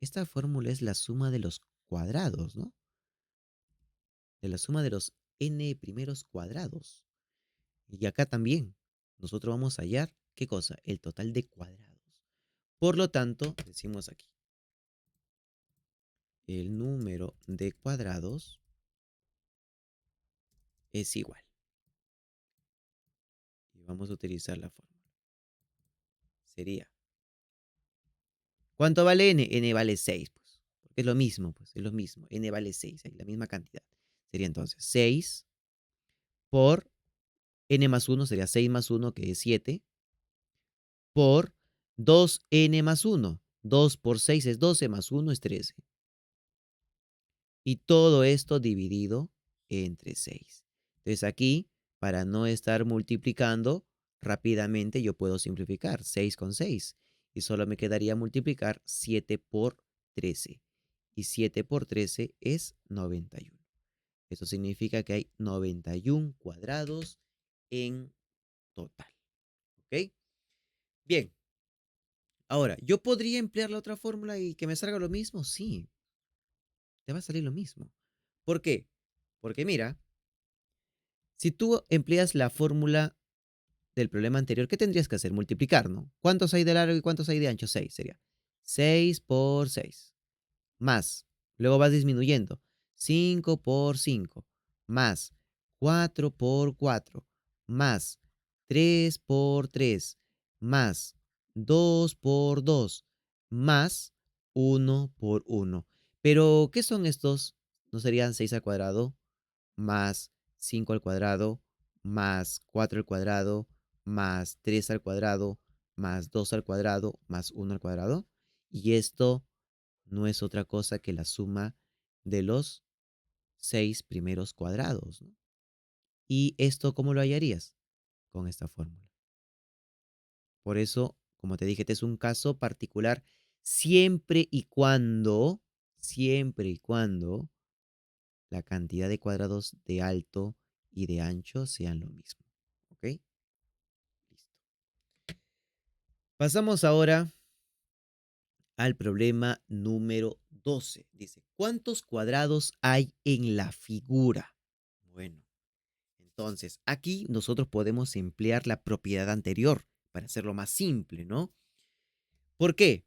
Esta fórmula es la suma de los cuadrados, ¿no? De la suma de los n primeros cuadrados. Y acá también, nosotros vamos a hallar, ¿qué cosa? El total de cuadrados. Por lo tanto, decimos aquí, el número de cuadrados es igual. Y vamos a utilizar la fórmula. Sería, ¿cuánto vale n? N vale 6, pues. Porque es lo mismo, pues, es lo mismo. N vale 6, hay la misma cantidad. Sería entonces 6 por n más 1, sería 6 más 1, que es 7, por 2n más 1. 2 por 6 es 12, más 1 es 13. Y todo esto dividido entre 6. Entonces aquí, para no estar multiplicando rápidamente, yo puedo simplificar 6 con 6. Y solo me quedaría multiplicar 7 por 13. Y 7 por 13 es 91. Eso significa que hay 91 cuadrados en total. ¿Ok? Bien. Ahora, ¿yo podría emplear la otra fórmula y que me salga lo mismo? Sí, te va a salir lo mismo. ¿Por qué? Porque mira, si tú empleas la fórmula del problema anterior, ¿qué tendrías que hacer? Multiplicar, ¿no? ¿Cuántos hay de largo y cuántos hay de ancho? 6 sería. 6 por 6. Más. Luego vas disminuyendo. 5 por 5. Más. 4 por 4. Más. 3 por 3 más 2 por 2 más 1 por 1. Pero, ¿qué son estos? ¿No serían 6 al cuadrado más 5 al cuadrado más 4 al cuadrado más 3 al cuadrado más 2 al cuadrado más 1 al cuadrado? Y esto no es otra cosa que la suma de los 6 primeros cuadrados, ¿no? ¿Y esto cómo lo hallarías? Con esta fórmula. Por eso, como te dije, este es un caso particular siempre y cuando la cantidad de cuadrados de alto y de ancho sean lo mismo. ¿Ok? Listo. Pasamos ahora al problema número 12. Dice, ¿cuántos cuadrados hay en la figura? Bueno, entonces aquí nosotros podemos emplear la propiedad anterior para hacerlo más simple, ¿no? ¿Por qué?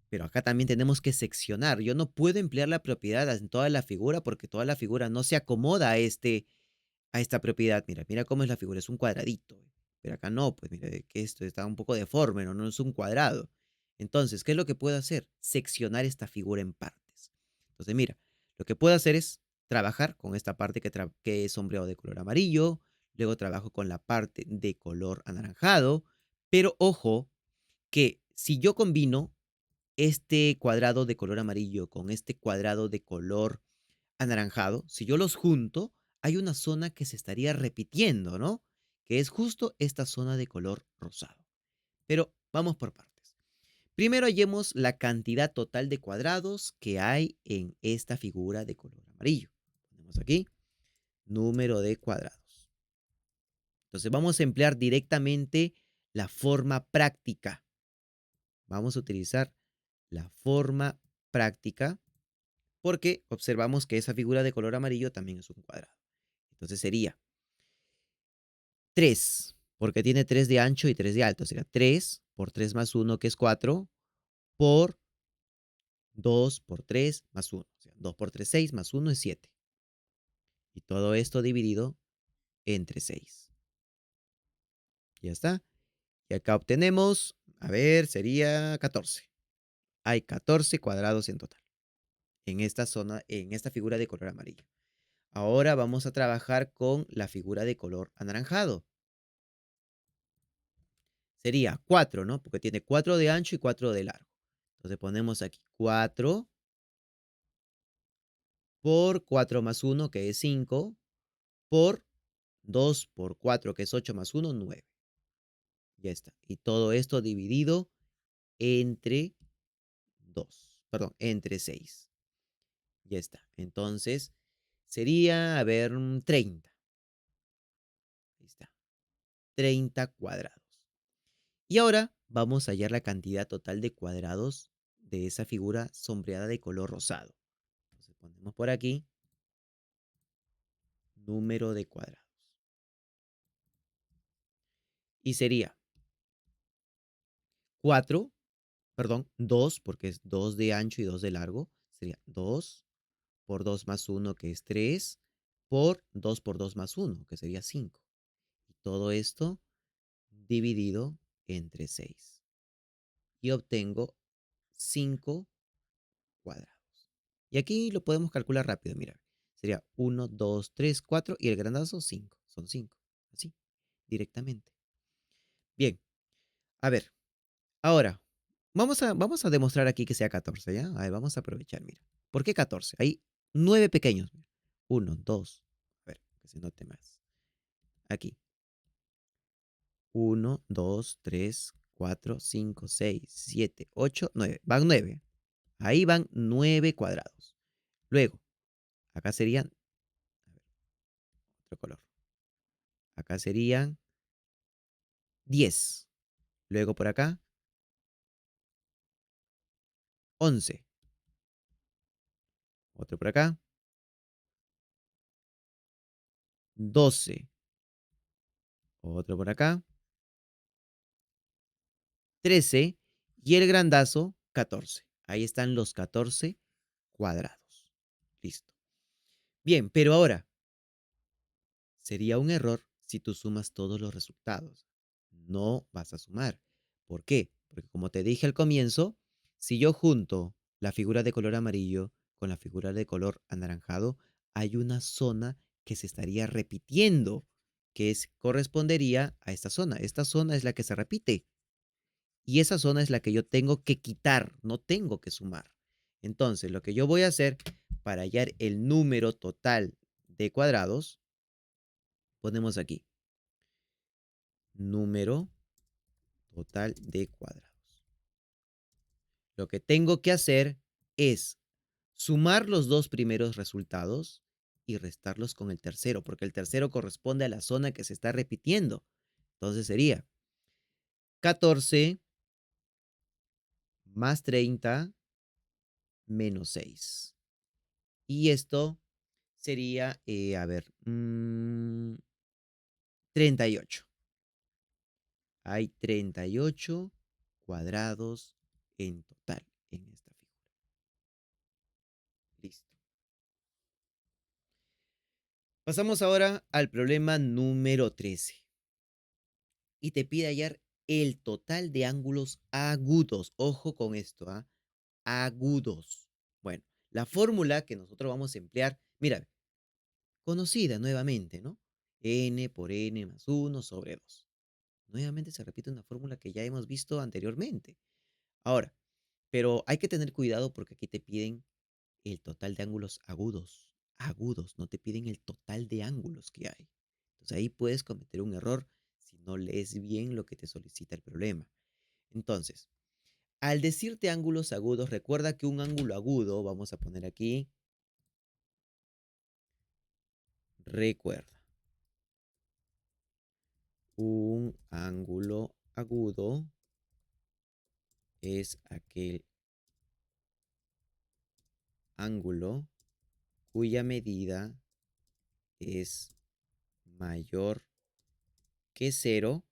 Pero acá también tenemos que seccionar. Yo no puedo emplear la propiedad en toda la figura porque toda la figura no se acomoda a esta propiedad. Mira, mira cómo es la figura, es un cuadradito. Pero acá no, pues mira, que esto está un poco deforme, ¿no? No es un cuadrado. Entonces, ¿qué es lo que puedo hacer? Seccionar esta figura en partes. Entonces, mira, lo que puedo hacer es trabajar con esta parte que es sombreado de color amarillo, luego trabajo con la parte de color anaranjado, pero ojo que si yo combino este cuadrado de color amarillo con este cuadrado de color anaranjado, si yo los junto, hay una zona que se estaría repitiendo, ¿no? Que es justo esta zona de color rosado. Pero vamos por partes. Primero hallemos la cantidad total de cuadrados que hay en esta figura de color amarillo. Ponemos aquí número de cuadrados. Entonces vamos a emplear directamente la forma práctica. Vamos a utilizar la forma práctica porque observamos que esa figura de color amarillo también es un cuadrado. Entonces sería 3, porque tiene 3 de ancho y 3 de alto. Sería 3 por 3 más 1, que es 4, por 2 por 3 más 1. O sea, 2 por 3, 6, más 1 es 7. Y todo esto dividido entre 6. Ya está. Y acá obtenemos, a ver, sería 14. Hay 14 cuadrados en total en esta zona, en esta figura de color amarillo. Ahora vamos a trabajar con la figura de color anaranjado. Sería 4, ¿no? Porque tiene 4 de ancho y 4 de largo. Entonces ponemos aquí 4 por 4 más 1, que es 5, por 2 por 4, que es 8 más 1, 9. Ya está. Y todo esto dividido entre 2, perdón, entre 6. Ya está. Entonces sería, a ver, 30. Ahí está. 30 cuadrados. Y ahora vamos a hallar la cantidad total de cuadrados de esa figura sombreada de color rosado. Entonces ponemos por aquí número de cuadrados. Y sería 4, perdón, 2 porque es 2 de ancho y 2 de largo. Sería 2 por 2 más 1, que es 3, por 2 más 1, que sería 5. Y todo esto dividido entre 6. Y obtengo 5 cuadrados. Y aquí lo podemos calcular rápido, mira. Sería 1, 2, 3, 4 y el grandazo 5. Son 5. Así, directamente. Bien, a ver. Ahora, vamos a demostrar aquí que sea 14, ¿ya? A ver, vamos a aprovechar, mira. ¿Por qué 14? Hay 9 pequeños. Mira. 1, 2, a ver, que se note más. Aquí. 1, 2, 3, 4, 5, 6, 7, 8, 9. Van 9. Ahí van 9 cuadrados. Luego, acá serían, a ver, otro color. Acá serían 10. Luego por acá, 11. Otro por acá, 12. Otro por acá, 13 y el grandazo 14. Ahí están los 14 cuadrados. Listo. Bien, pero ahora sería un error si tú sumas todos los resultados. no vas a sumar. ¿Por qué? Porque como te dije al comienzo, si yo junto la figura de color amarillo con la figura de color anaranjado, hay una zona que se estaría repitiendo, que correspondería a esta zona. Esta zona es la que se repite y esa zona es la que yo tengo que quitar, no tengo que sumar. Entonces, lo que yo voy a hacer para hallar el número total de cuadrados, ponemos aquí, número total de cuadrados. Lo que tengo que hacer es sumar los dos primeros resultados y restarlos con el tercero, porque el tercero corresponde a la zona que se está repitiendo. Entonces sería 14 más 30 menos 6. Y esto sería, a ver, 38. Hay 38 cuadrados en total en esta figura. Listo. Pasamos ahora al problema número 13. Y te pide hallar el total de ángulos agudos. Ojo con esto, ¿ah? Agudos. Bueno, la fórmula que nosotros vamos a emplear, mira, conocida nuevamente, ¿no? N por n más 1 sobre 2. Nuevamente se repite una fórmula que ya hemos visto anteriormente. Ahora, pero hay que tener cuidado porque aquí te piden el total de ángulos agudos. Agudos, no te piden el total de ángulos que hay. Entonces ahí puedes cometer un error si no lees bien lo que te solicita el problema. Entonces, al decirte ángulos agudos, recuerda que un ángulo agudo, vamos a poner aquí, recuerda, un ángulo agudo es aquel ángulo cuya medida es mayor que cero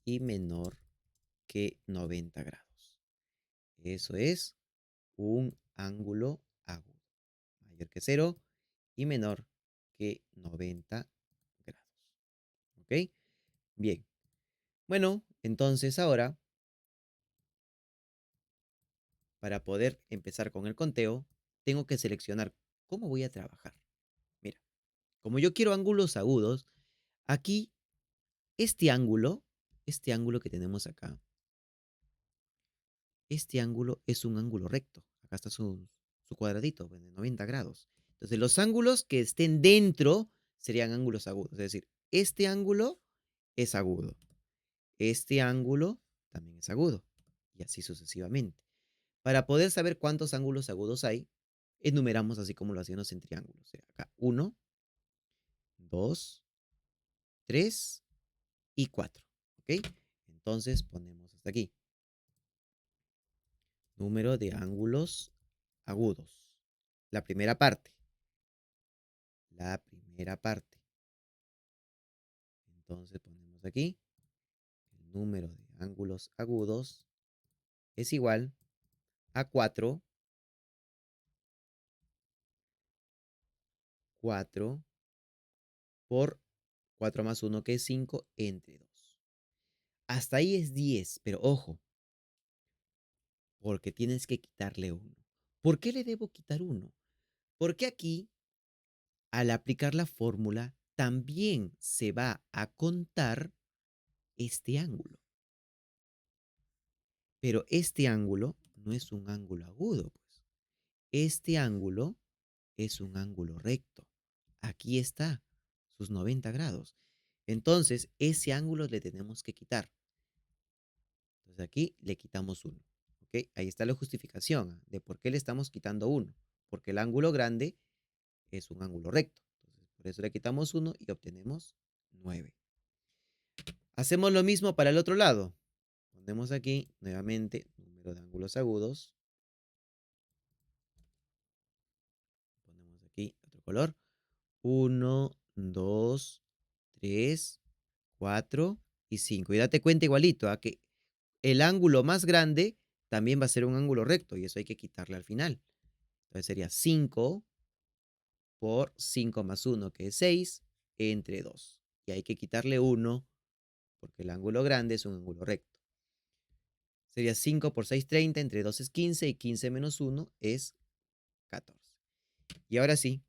y menor que 90 grados. Eso es un ángulo agudo, mayor que cero y menor que 90 grados. ¿Ok? Bien. Bueno, entonces ahora, para poder empezar con el conteo, tengo que seleccionar cómo voy a trabajar. Mira, como yo quiero ángulos agudos, aquí este ángulo que tenemos acá, este ángulo es un ángulo recto. Acá está su cuadradito pues, de 90 grados. Entonces, los ángulos que estén dentro serían ángulos agudos. Es decir, este ángulo es agudo. Este ángulo también es agudo. Y así sucesivamente. Para poder saber cuántos ángulos agudos hay, enumeramos así como lo hacíamos en triángulos. O sea, acá 1, 2, 3 y 4. ¿Ok? Entonces ponemos hasta aquí. Número de ángulos agudos. La primera parte. La primera parte. Entonces ponemos aquí. El número de ángulos agudos es igual a 4. 4 por 4 más 1 que es 5 entre 2. Hasta ahí es 10, pero ojo, porque tienes que quitarle uno. ¿Por qué le debo quitar uno? Porque aquí, al aplicar la fórmula, también se va a contar este ángulo. Pero este ángulo no es un ángulo agudo, pues. Este ángulo es un ángulo recto. Aquí está, sus 90 grados. Entonces, ese ángulo le tenemos que quitar. Entonces aquí le quitamos uno. ¿Ok? Ahí está la justificación de por qué le estamos quitando uno. Porque el ángulo grande es un ángulo recto. Entonces, por eso le quitamos uno y obtenemos 9. Hacemos lo mismo para el otro lado. Ponemos aquí nuevamente número de ángulos agudos. Ponemos aquí otro color. 1, 2, 3, 4 y 5. Y date cuenta igualito a que el ángulo más grande también va a ser un ángulo recto y eso hay que quitarle al final. Entonces sería 5 por 5 más 1, que es 6, entre 2. Y hay que quitarle 1 porque el ángulo grande es un ángulo recto. Sería 5 por 6, 30, entre 2 es 15 y 15 menos 1 es 14. Y ahora sí,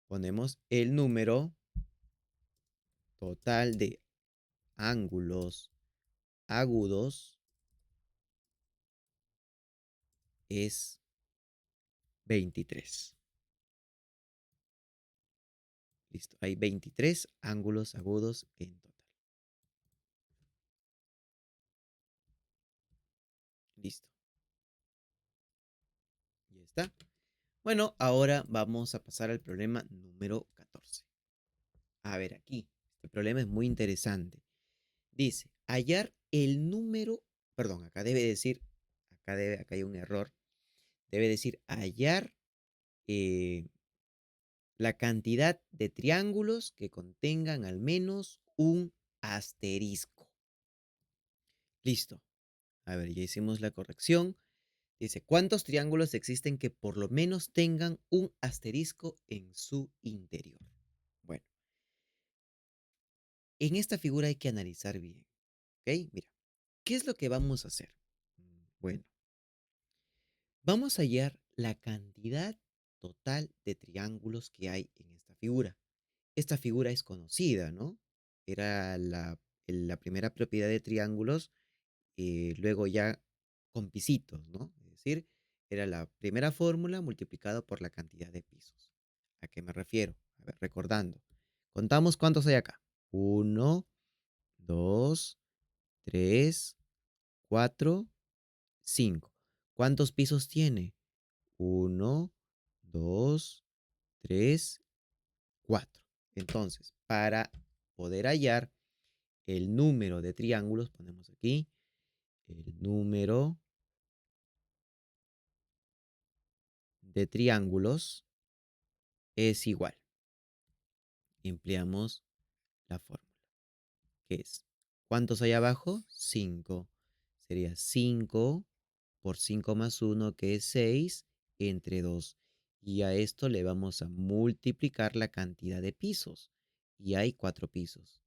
ponemos el número total de ángulos agudos es 23. Listo, hay 23 ángulos agudos en total. Listo, ya está. Bueno, ahora vamos a pasar al problema número 14. A ver aquí, este problema es muy interesante. Dice, hallar el número, perdón, acá debe decir, acá hay un error. Debe decir hallar eh, la cantidad de triángulos que contengan al menos un asterisco. Listo. A ver, ya hicimos la corrección. Dice, ¿cuántos triángulos existen que por lo menos tengan un asterisco en su interior? Bueno, en esta figura hay que analizar bien. ¿Ok? Mira, ¿qué es lo que vamos a hacer? Bueno, vamos a hallar la cantidad total de triángulos que hay en esta figura. Esta figura es conocida, ¿no? Era la primera propiedad de triángulos, luego ya con pisitos, ¿no? Es decir, era la primera fórmula multiplicado por la cantidad de pisos. ¿A qué me refiero? A ver, recordando. Contamos cuántos hay acá. Uno, 2, 3, 4, 5. ¿Cuántos pisos tiene? Uno, 2, 3, 4. Entonces, para poder hallar el número de triángulos, ponemos aquí el número de triángulos es igual. Empleamos la fórmula, que es, ¿cuántos hay abajo? 5. Sería 5 por 5 más 1, que es 6, entre 2. Y a esto le vamos a multiplicar la cantidad de pisos. Y hay 4 pisos.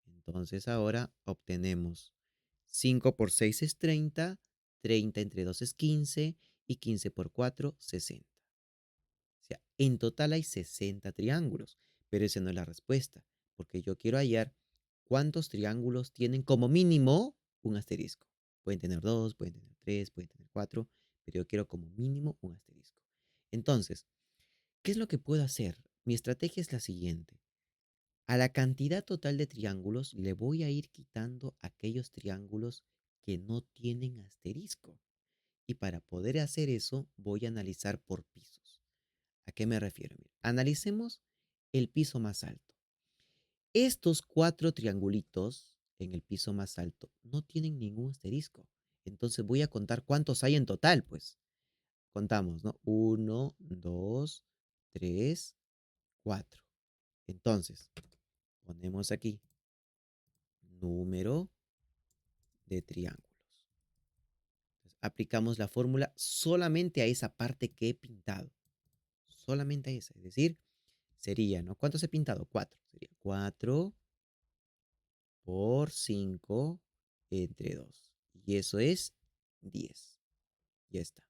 Entonces ahora obtenemos 5 por 6 es 30, 30 entre 2 es 15 y 15 por 4, 60. O sea, en total hay 60 triángulos, pero esa no es la respuesta, porque yo quiero hallar cuántos triángulos tienen como mínimo un asterisco. Pueden tener dos, pueden tener tres, pueden tener cuatro, pero yo quiero como mínimo un asterisco. Entonces, ¿qué es lo que puedo hacer? Mi estrategia es la siguiente. A la cantidad total de triángulos le voy a ir quitando aquellos triángulos que no tienen asterisco. Y para poder hacer eso, voy a analizar por pisos. ¿A qué me refiero? Mira, analicemos el piso más alto. Estos cuatro triangulitos en el piso más alto no tienen ningún asterisco. Entonces voy a contar cuántos hay en total, pues. Contamos, ¿no? Uno, dos, tres, cuatro. Entonces, ponemos aquí número de triángulos. Entonces, aplicamos la fórmula solamente a esa parte que he pintado. Solamente a esa. Es decir, sería, ¿no? ¿Cuántos he pintado? Cuatro. Sería 4 por 5 entre 2. Y eso es 10. Ya está.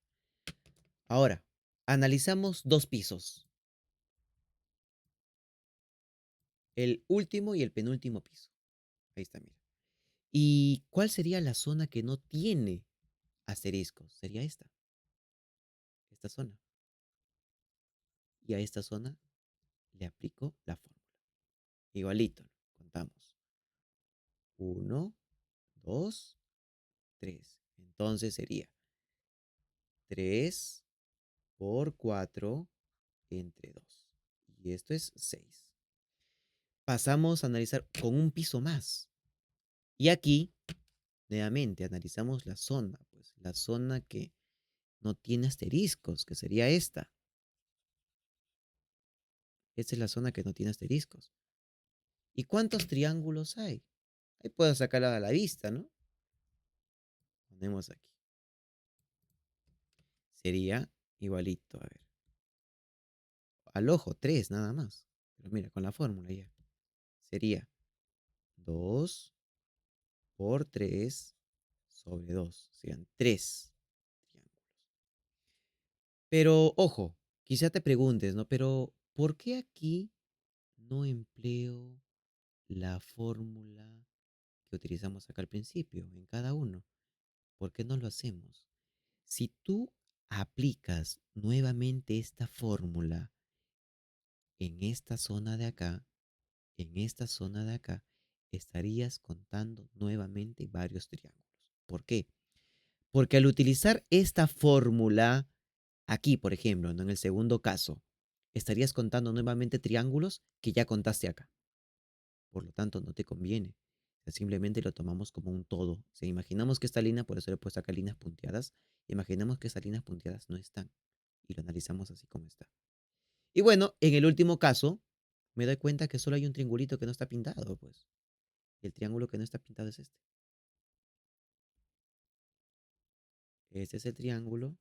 Ahora, analizamos dos pisos. El último y el penúltimo piso. Ahí está, mira. ¿Y cuál sería la zona que no tiene asteriscos? Sería esta zona. Y a esta zona le aplico la fórmula. Igualito, ¿no? Contamos. Uno, 2, 3. Entonces sería 3 por 4 entre 2. Y esto es 6. Pasamos a analizar con un piso más. Y aquí, nuevamente, analizamos la zona, pues la zona que no tiene asteriscos, que sería esta. Esta es la zona que no tiene asteriscos. ¿Y cuántos triángulos hay? Ahí puedo sacarla a la vista, ¿no? Ponemos aquí. Sería igualito, a ver. Al ojo, 3 nada más. Pero mira, con la fórmula ya. Sería 2 por 3 sobre 2. Serían 3 triángulos. Pero ojo, quizá te preguntes, ¿no? Pero ¿por qué aquí no empleo la fórmula que utilizamos acá al principio, en cada uno? ¿Por qué no lo hacemos? Si tú aplicas nuevamente esta fórmula en esta zona de acá, en esta zona de acá, estarías contando nuevamente varios triángulos. ¿Por qué? Porque al utilizar esta fórmula aquí, por ejemplo, ¿no? En el segundo caso, estarías contando nuevamente triángulos que ya contaste acá. Por lo tanto, no te conviene. O sea, simplemente lo tomamos como un todo. O sea, imaginamos que esta línea, por eso le he puesto acá líneas punteadas, imaginamos que estas líneas punteadas no están. Y lo analizamos así como está. Y bueno, en el último caso, me doy cuenta que solo hay un triangulito que no está pintado, pues. Y el triángulo que no está pintado es este. Este es el triángulo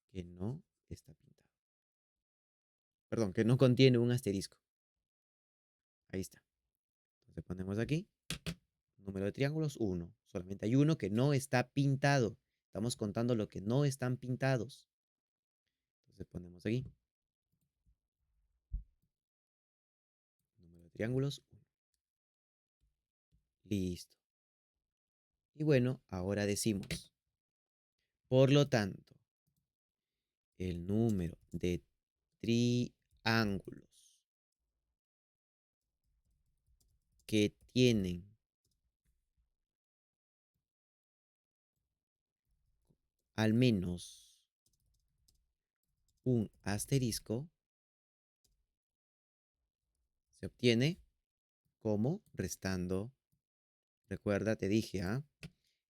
que no está pintado. Perdón, que no contiene un asterisco. Ahí está. Entonces ponemos aquí, número de triángulos, 1. Solamente hay uno que no está pintado. Estamos contando lo que no están pintados. Entonces ponemos aquí, número de triángulos, 1. Listo. Y bueno, ahora decimos, por lo tanto, el número de triángulos que tienen al menos un asterisco se obtiene como restando. Recuerda, te dije, ¿ah?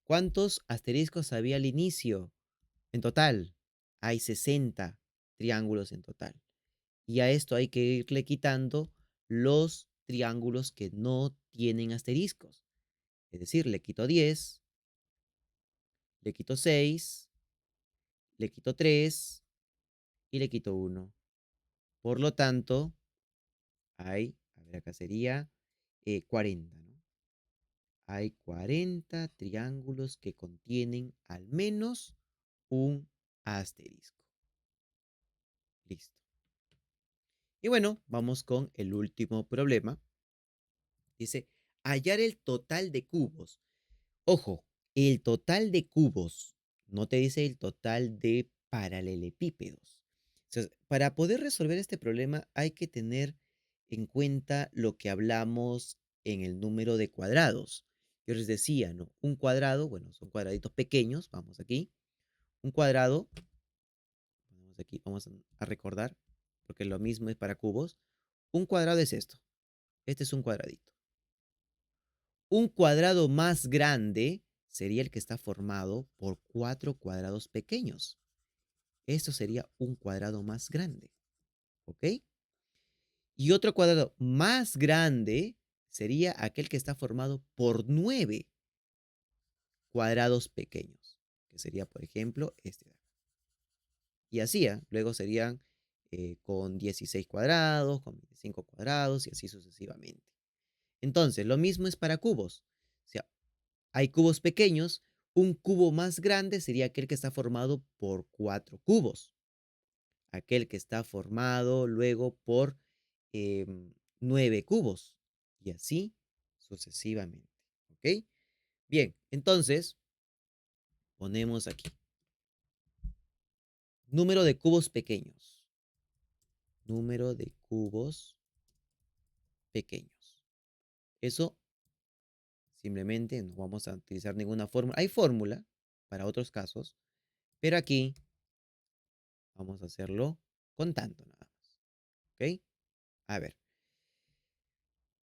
¿Cuántos asteriscos había al inicio? En total, hay 60 triángulos en total. Y a esto hay que irle quitando los triángulos que no tienen asteriscos. Es decir, le quito 10, le quito 6, le quito 3 y le quito 1. Por lo tanto, hay, a ver, acá sería 40, ¿no? Hay 40 triángulos que contienen al menos un asterisco. Listo. Y bueno, vamos con el último problema. Dice, hallar el total de cubos. Ojo, el total de cubos. No te dice el total de paralelepípedos. Entonces, para poder resolver este problema hay que tener en cuenta lo que hablamos en el número de cuadrados. Yo les decía, ¿no? Un cuadrado, bueno, son cuadraditos pequeños. Vamos aquí. Un cuadrado, ponemos aquí, vamos a recordar, porque lo mismo es para cubos. Un cuadrado es esto. Este es un cuadradito. Un cuadrado más grande sería el que está formado por 4 cuadrados pequeños. Esto sería un cuadrado más grande. ¿Ok? Y otro cuadrado más grande sería aquel que está formado por 9 cuadrados pequeños, que sería, por ejemplo, este de acá. Y así, ¿ah? Luego serían con 16 cuadrados, con 25 cuadrados y así sucesivamente. Entonces, lo mismo es para cubos. O sea, hay cubos pequeños. Un cubo más grande sería aquel que está formado por 4 cubos. Aquel que está formado luego por 9 cubos. Y así sucesivamente. ¿Ok? Bien, entonces ponemos aquí. Número de cubos pequeños. Número de cubos pequeños. Eso simplemente no vamos a utilizar ninguna fórmula. Hay fórmula para otros casos, pero aquí vamos a hacerlo contando nada más. ¿Ok? A ver,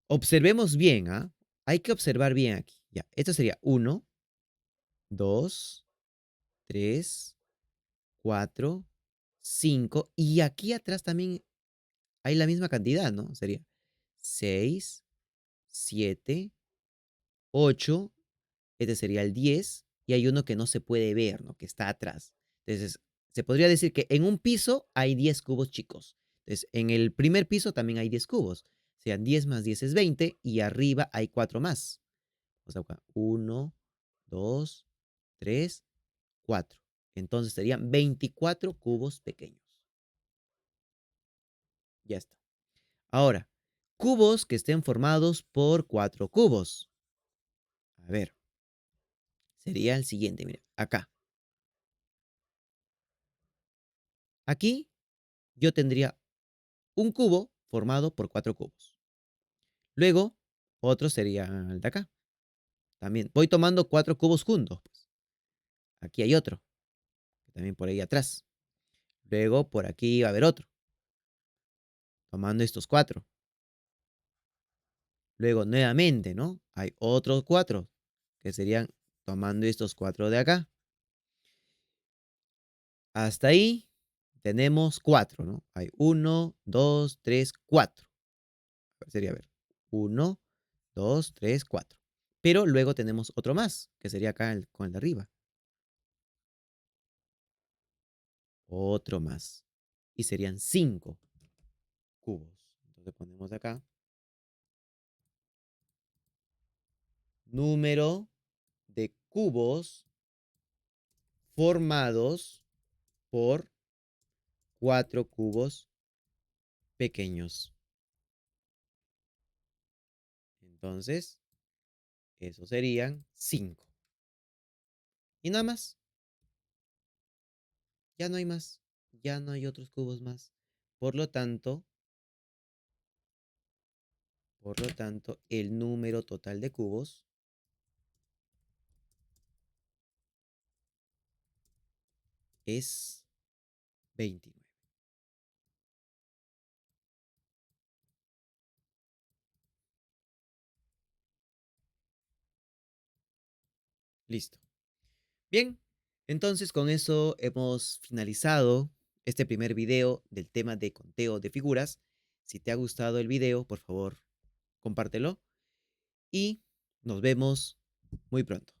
observemos bien, ¿ah? Hay que observar bien aquí. Ya, esto sería 1, 2, 3, 4, 5. Y aquí atrás también hay la misma cantidad, ¿no? Sería 6, 7, 8. Este sería el 10. Y hay uno que no se puede ver, ¿no? Que está atrás. Entonces, se podría decir que en un piso hay 10 cubos chicos. Entonces, en el primer piso también hay 10 cubos. O sea, 10 más 10 es 20 y arriba hay 4 más. O sea, 1, 2, 3, 4. Entonces serían 24 cubos pequeños. Ya está. Ahora, cubos que estén formados por 4 cubos. A ver, sería el siguiente, mira, acá. Aquí yo tendría un cubo formado por 4 cubos. Luego, otro sería el de acá. También voy tomando 4 cubos juntos, pues. Aquí hay otro, que también por ahí atrás. Luego, por aquí va a haber otro, tomando estos 4. Luego, nuevamente, ¿no? Hay otros 4, que serían tomando estos 4 de acá. Hasta ahí tenemos 4, ¿no? Hay 1, 2, 3, 4. Sería, a ver, 1, 2, 3, 4. Pero luego tenemos otro más, que sería acá con el de arriba. Otro más. Y serían 5 cubos. Entonces ponemos acá. Número de cubos formados por 4 cubos pequeños. Entonces, esos serían 5. Y nada más. Ya no hay más. Ya no hay otros cubos más. Por lo tanto, el número total de cubos es 29. Listo. Bien, entonces con eso hemos finalizado este primer video del tema de conteo de figuras. Si te ha gustado el video, por favor, compártelo y nos vemos muy pronto.